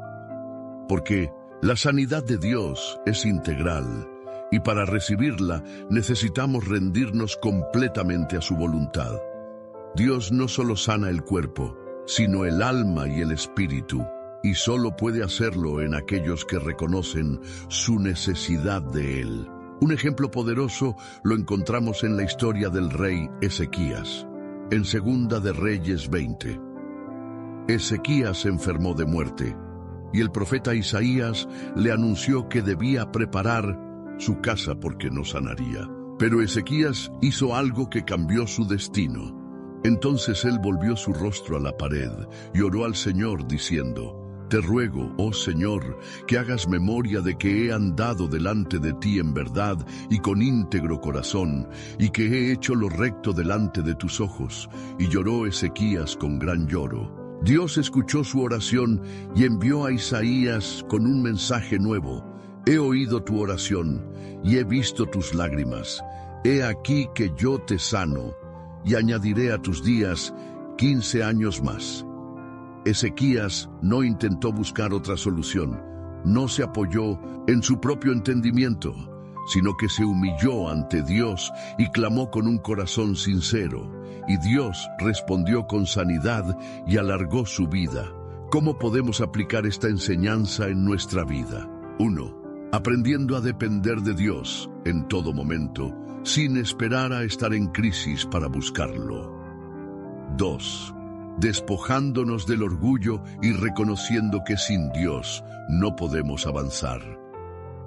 porque la sanidad de Dios es integral, y para recibirla necesitamos rendirnos completamente a su voluntad. Dios no solo sana el cuerpo, sino el alma y el espíritu, y solo puede hacerlo en aquellos que reconocen su necesidad de Él. Un ejemplo poderoso lo encontramos en la historia del rey Ezequías, en Segunda de Reyes 20. Ezequías se enfermó de muerte, y el profeta Isaías le anunció que debía preparar su casa porque no sanaría. Pero Ezequías hizo algo que cambió su destino. Entonces él volvió su rostro a la pared y oró al Señor diciendo: Te ruego, oh Señor, que hagas memoria de que he andado delante de ti en verdad y con íntegro corazón, y que he hecho lo recto delante de tus ojos. Y lloró Ezequías con gran lloro. Dios escuchó su oración y envió a Isaías con un mensaje nuevo. He oído tu oración y he visto tus lágrimas. He aquí que yo te sano y añadiré a tus días 15 años más. Ezequías no intentó buscar otra solución, no se apoyó en su propio entendimiento, sino que se humilló ante Dios y clamó con un corazón sincero, y Dios respondió con sanidad y alargó su vida. ¿Cómo podemos aplicar esta enseñanza en nuestra vida? 1. Aprendiendo a depender de Dios en todo momento, sin esperar a estar en crisis para buscarlo. 2. Despojándonos del orgullo y reconociendo que sin Dios no podemos avanzar.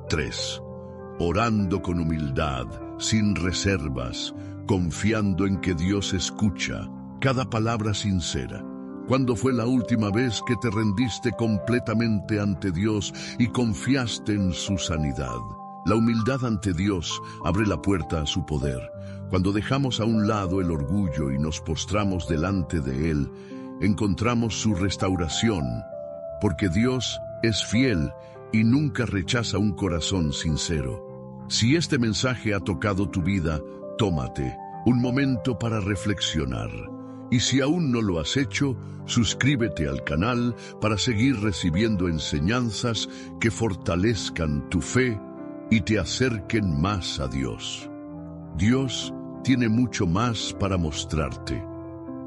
3. Orando con humildad, sin reservas, confiando en que Dios escucha cada palabra sincera. ¿Cuándo fue la última vez que te rendiste completamente ante Dios y confiaste en su sanidad? La humildad ante Dios abre la puerta a su poder. Cuando dejamos a un lado el orgullo y nos postramos delante de Él, encontramos su restauración, porque Dios es fiel y nunca rechaza un corazón sincero. Si este mensaje ha tocado tu vida, tómate un momento para reflexionar. Y si aún no lo has hecho, suscríbete al canal para seguir recibiendo enseñanzas que fortalezcan tu fe y te acerquen más a Dios. Dios tiene mucho más para mostrarte.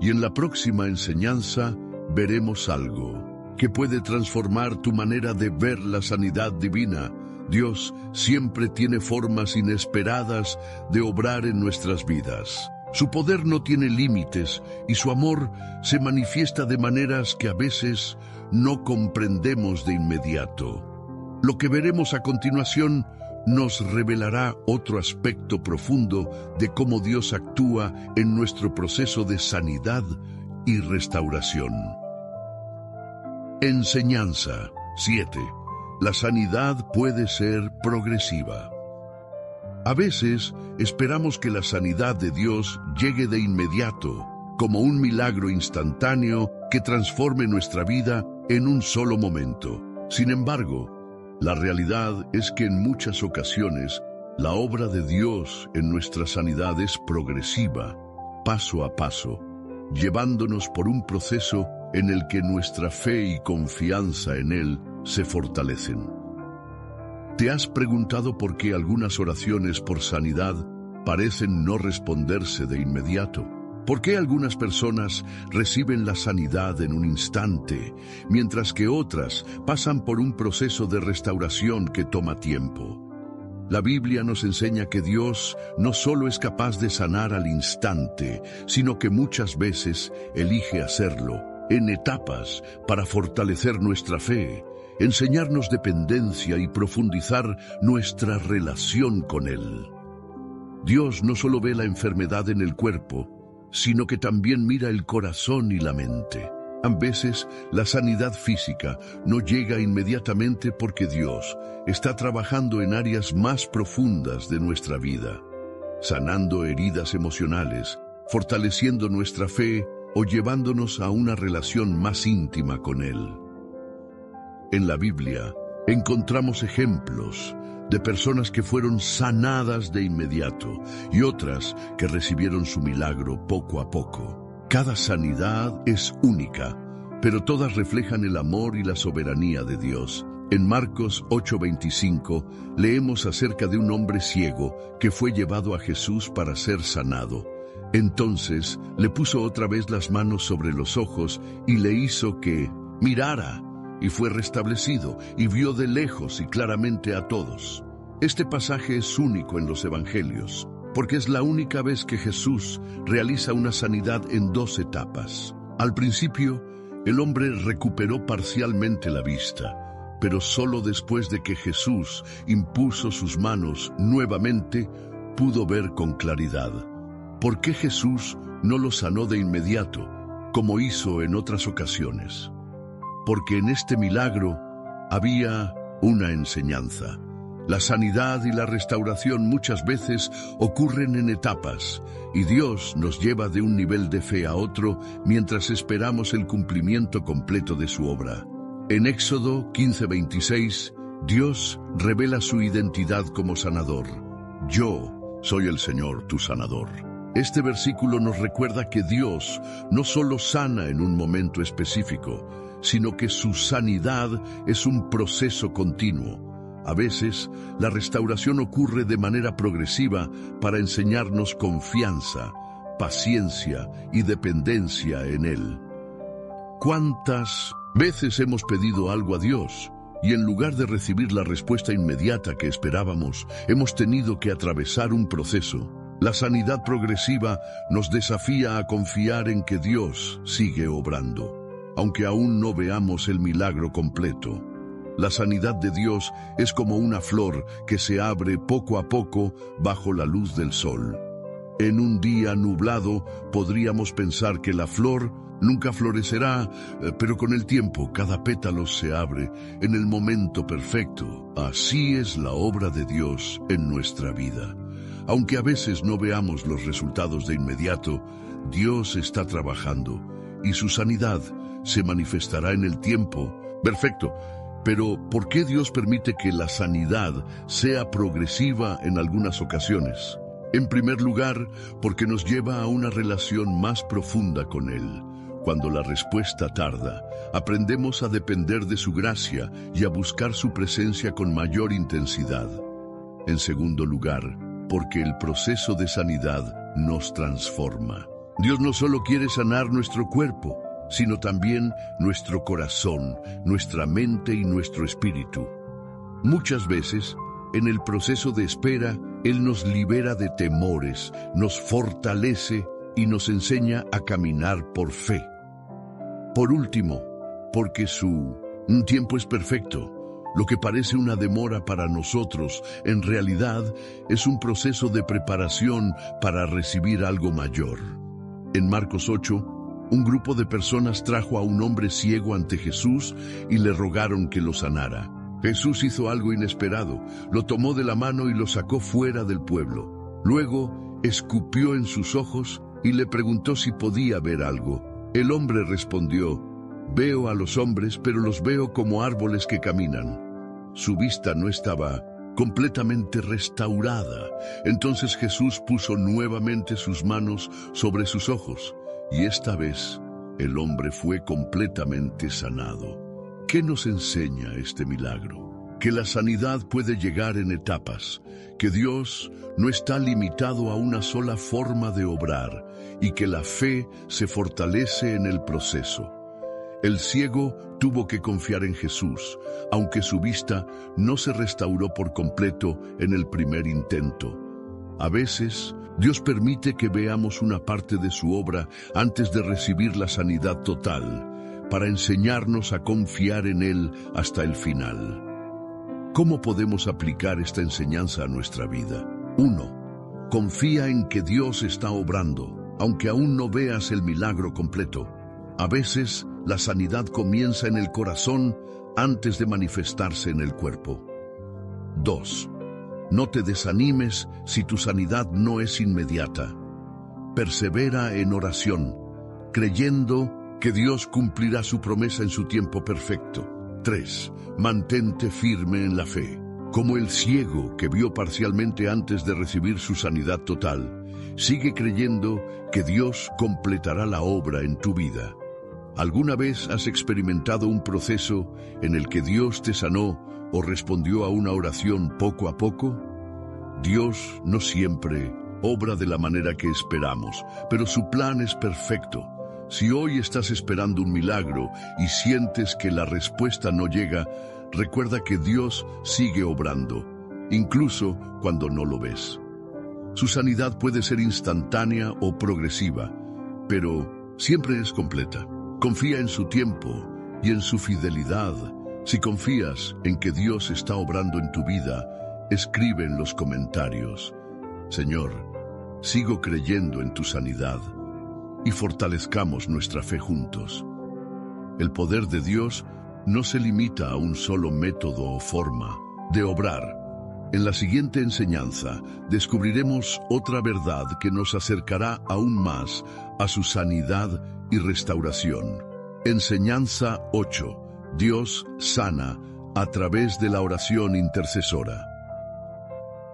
Y en la próxima enseñanza veremos algo que puede transformar tu manera de ver la sanidad divina. Dios siempre tiene formas inesperadas de obrar en nuestras vidas. Su poder no tiene límites y su amor se manifiesta de maneras que a veces no comprendemos de inmediato. Lo que veremos a continuación nos revelará otro aspecto profundo de cómo Dios actúa en nuestro proceso de sanidad y restauración. Enseñanza 7. La sanidad puede ser progresiva. A veces esperamos que la sanidad de Dios llegue de inmediato, como un milagro instantáneo que transforme nuestra vida en un solo momento. Sin embargo, la realidad es que en muchas ocasiones la obra de Dios en nuestra sanidad es progresiva, paso a paso, llevándonos por un proceso en el que nuestra fe y confianza en Él se fortalecen. ¿Te has preguntado por qué algunas oraciones por sanidad parecen no responderse de inmediato? ¿Por qué algunas personas reciben la sanidad en un instante, mientras que otras pasan por un proceso de restauración que toma tiempo? La Biblia nos enseña que Dios no solo es capaz de sanar al instante, sino que muchas veces elige hacerlo en etapas para fortalecer nuestra fe, enseñarnos dependencia y profundizar nuestra relación con Él. Dios no solo ve la enfermedad en el cuerpo, sino que también mira el corazón y la mente. A veces, la sanidad física no llega inmediatamente porque Dios está trabajando en áreas más profundas de nuestra vida, sanando heridas emocionales, fortaleciendo nuestra fe o llevándonos a una relación más íntima con Él. En la Biblia encontramos ejemplos de personas que fueron sanadas de inmediato y otras que recibieron su milagro poco a poco. Cada sanidad es única, pero todas reflejan el amor y la soberanía de Dios. En Marcos 8:25 leemos acerca de un hombre ciego que fue llevado a Jesús para ser sanado. Entonces le puso otra vez las manos sobre los ojos y le hizo que mirara, y fue restablecido, y vio de lejos y claramente a todos. Este pasaje es único en los Evangelios, porque es la única vez que Jesús realiza una sanidad en dos etapas. Al principio, el hombre recuperó parcialmente la vista, pero solo después de que Jesús impuso sus manos nuevamente, pudo ver con claridad. ¿Por qué Jesús no lo sanó de inmediato, como hizo en otras ocasiones? Porque en este milagro había una enseñanza. La sanidad y la restauración muchas veces ocurren en etapas, y Dios nos lleva de un nivel de fe a otro mientras esperamos el cumplimiento completo de su obra. En Éxodo 15:26, Dios revela su identidad como sanador. Yo soy el Señor, tu sanador. Este versículo nos recuerda que Dios no solo sana en un momento específico, sino que su sanidad es un proceso continuo. A veces, la restauración ocurre de manera progresiva para enseñarnos confianza, paciencia y dependencia en Él. ¿Cuántas veces hemos pedido algo a Dios y en lugar de recibir la respuesta inmediata que esperábamos, hemos tenido que atravesar un proceso? La sanidad progresiva nos desafía a confiar en que Dios sigue obrando, aunque aún no veamos el milagro completo. La sanidad de Dios es como una flor que se abre poco a poco bajo la luz del sol. En un día nublado podríamos pensar que la flor nunca florecerá, pero con el tiempo cada pétalo se abre en el momento perfecto. Así es la obra de Dios en nuestra vida. Aunque a veces no veamos los resultados de inmediato, Dios está trabajando y su sanidad se manifestará en el tiempo. Perfecto. Pero, ¿por qué Dios permite que la sanidad sea progresiva en algunas ocasiones? En primer lugar, porque nos lleva a una relación más profunda con Él. Cuando la respuesta tarda, aprendemos a depender de su gracia y a buscar su presencia con mayor intensidad. En segundo lugar, porque el proceso de sanidad nos transforma. Dios no solo quiere sanar nuestro cuerpo, sino también nuestro corazón, nuestra mente y nuestro espíritu. Muchas veces, en el proceso de espera, Él nos libera de temores, nos fortalece y nos enseña a caminar por fe. Por último, porque su tiempo es perfecto. Lo que parece una demora para nosotros, en realidad, es un proceso de preparación para recibir algo mayor. En Marcos 8, un grupo de personas trajo a un hombre ciego ante Jesús y le rogaron que lo sanara. Jesús hizo algo inesperado, lo tomó de la mano y lo sacó fuera del pueblo. Luego, escupió en sus ojos y le preguntó si podía ver algo. El hombre respondió: «Veo a los hombres, pero los veo como árboles que caminan». Su vista no estaba completamente restaurada. Entonces Jesús puso nuevamente sus manos sobre sus ojos, y esta vez el hombre fue completamente sanado. ¿Qué nos enseña este milagro? Que la sanidad puede llegar en etapas, que Dios no está limitado a una sola forma de obrar, y que la fe se fortalece en el proceso. El ciego tuvo que confiar en Jesús, aunque su vista no se restauró por completo en el primer intento. A veces, Dios permite que veamos una parte de su obra antes de recibir la sanidad total, para enseñarnos a confiar en Él hasta el final. ¿Cómo podemos aplicar esta enseñanza a nuestra vida? 1. Confía en que Dios está obrando, aunque aún no veas el milagro completo. A veces, la sanidad comienza en el corazón antes de manifestarse en el cuerpo. 2. No te desanimes si tu sanidad no es inmediata. Persevera en oración, creyendo que Dios cumplirá su promesa en su tiempo perfecto. 3. Mantente firme en la fe. Como el ciego que vio parcialmente antes de recibir su sanidad total, sigue creyendo que Dios completará la obra en tu vida. ¿Alguna vez has experimentado un proceso en el que Dios te sanó o respondió a una oración poco a poco? Dios no siempre obra de la manera que esperamos, pero su plan es perfecto. Si hoy estás esperando un milagro y sientes que la respuesta no llega, recuerda que Dios sigue obrando, incluso cuando no lo ves. Su sanidad puede ser instantánea o progresiva, pero siempre es completa. Confía en su tiempo y en su fidelidad. Si confías en que Dios está obrando en tu vida, escribe en los comentarios: Señor, sigo creyendo en tu sanidad, y fortalezcamos nuestra fe juntos. El poder de Dios no se limita a un solo método o forma de obrar. En la siguiente enseñanza descubriremos otra verdad que nos acercará aún más a su sanidad y restauración. Enseñanza 8. Dios sana a través de la oración intercesora.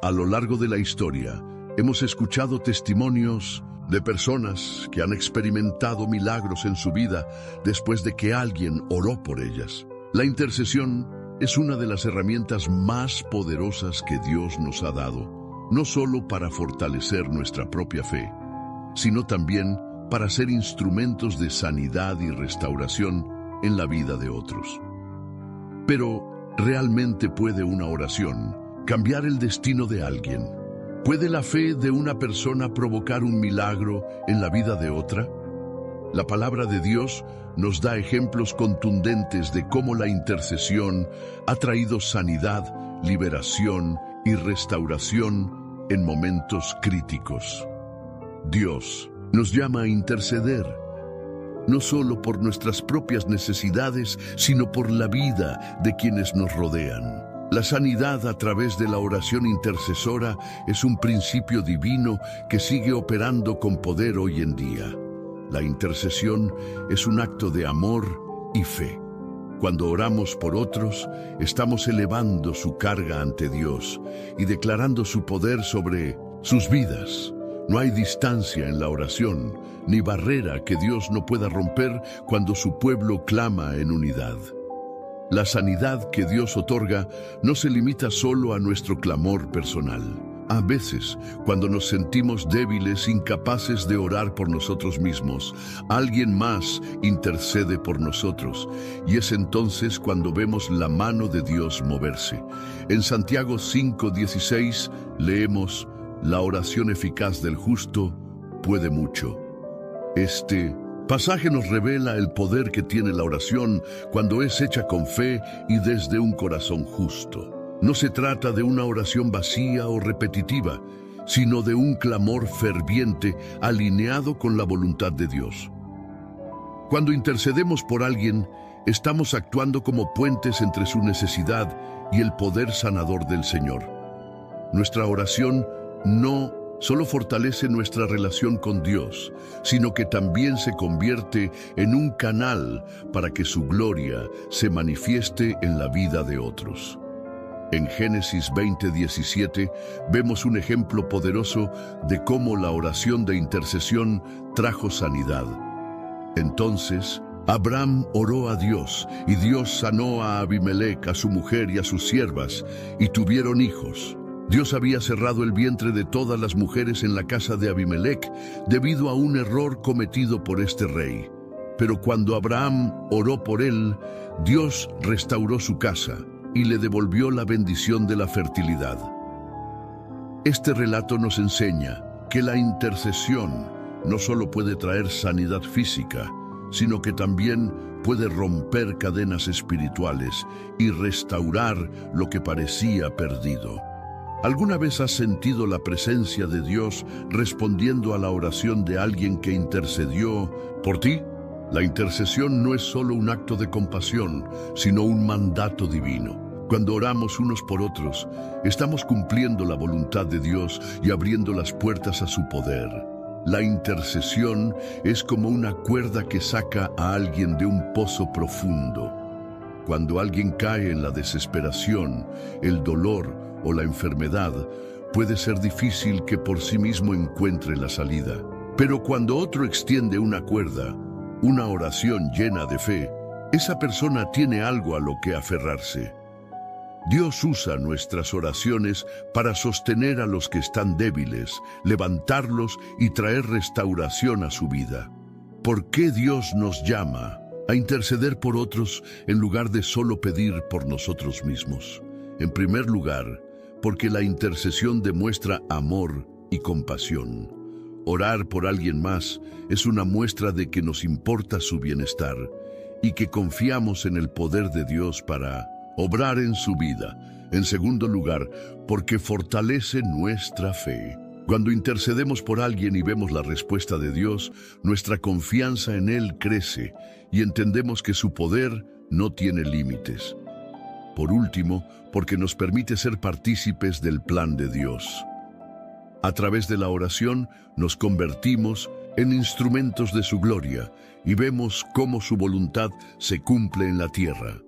A lo largo de la historia, hemos escuchado testimonios de personas que han experimentado milagros en su vida después de que alguien oró por ellas. La intercesión es una de las herramientas más poderosas que Dios nos ha dado, no solo para fortalecer nuestra propia fe, sino también para ser instrumentos de sanidad y restauración en la vida de otros. Pero, ¿realmente puede una oración cambiar el destino de alguien? ¿Puede la fe de una persona provocar un milagro en la vida de otra? La palabra de Dios nos da ejemplos contundentes de cómo la intercesión ha traído sanidad, liberación y restauración en momentos críticos. Dios nos llama a interceder, no solo por nuestras propias necesidades, sino por la vida de quienes nos rodean. La sanidad a través de la oración intercesora es un principio divino que sigue operando con poder hoy en día. La intercesión es un acto de amor y fe. Cuando oramos por otros, estamos elevando su carga ante Dios y declarando su poder sobre sus vidas. No hay distancia en la oración, ni barrera que Dios no pueda romper cuando su pueblo clama en unidad. La sanidad que Dios otorga no se limita solo a nuestro clamor personal. A veces, cuando nos sentimos débiles, incapaces de orar por nosotros mismos, alguien más intercede por nosotros, y es entonces cuando vemos la mano de Dios moverse. En Santiago 5:16 leemos: la oración eficaz del justo puede mucho. Este pasaje nos revela el poder que tiene la oración cuando es hecha con fe y desde un corazón justo. No se trata de una oración vacía o repetitiva, sino de un clamor ferviente alineado con la voluntad de Dios. Cuando intercedemos por alguien, estamos actuando como puentes entre su necesidad y el poder sanador del Señor. Nuestra oración no solo fortalece nuestra relación con Dios, sino que también se convierte en un canal para que su gloria se manifieste en la vida de otros. En Génesis 20:17 vemos un ejemplo poderoso de cómo la oración de intercesión trajo sanidad. Entonces, Abraham oró a Dios, y Dios sanó a Abimelec, a su mujer y a sus siervas, y tuvieron hijos. Dios había cerrado el vientre de todas las mujeres en la casa de Abimelec debido a un error cometido por este rey. Pero cuando Abraham oró por él, Dios restauró su casa y le devolvió la bendición de la fertilidad. Este relato nos enseña que la intercesión no solo puede traer sanidad física, sino que también puede romper cadenas espirituales y restaurar lo que parecía perdido. ¿Alguna vez has sentido la presencia de Dios respondiendo a la oración de alguien que intercedió por ti? La intercesión no es solo un acto de compasión, sino un mandato divino. Cuando oramos unos por otros, estamos cumpliendo la voluntad de Dios y abriendo las puertas a su poder. La intercesión es como una cuerda que saca a alguien de un pozo profundo. Cuando alguien cae en la desesperación, el dolor o la enfermedad, puede ser difícil que por sí mismo encuentre la salida. Pero cuando otro extiende una cuerda, una oración llena de fe, esa persona tiene algo a lo que aferrarse. Dios usa nuestras oraciones para sostener a los que están débiles, levantarlos y traer restauración a su vida. ¿Por qué Dios nos llama a interceder por otros en lugar de solo pedir por nosotros mismos? En primer lugar, porque la intercesión demuestra amor y compasión. Orar por alguien más es una muestra de que nos importa su bienestar y que confiamos en el poder de Dios para obrar en su vida. En segundo lugar, porque fortalece nuestra fe. Cuando intercedemos por alguien y vemos la respuesta de Dios, nuestra confianza en Él crece y entendemos que su poder no tiene límites. Por último, porque nos permite ser partícipes del plan de Dios. A través de la oración nos convertimos en instrumentos de su gloria y vemos cómo su voluntad se cumple en la tierra.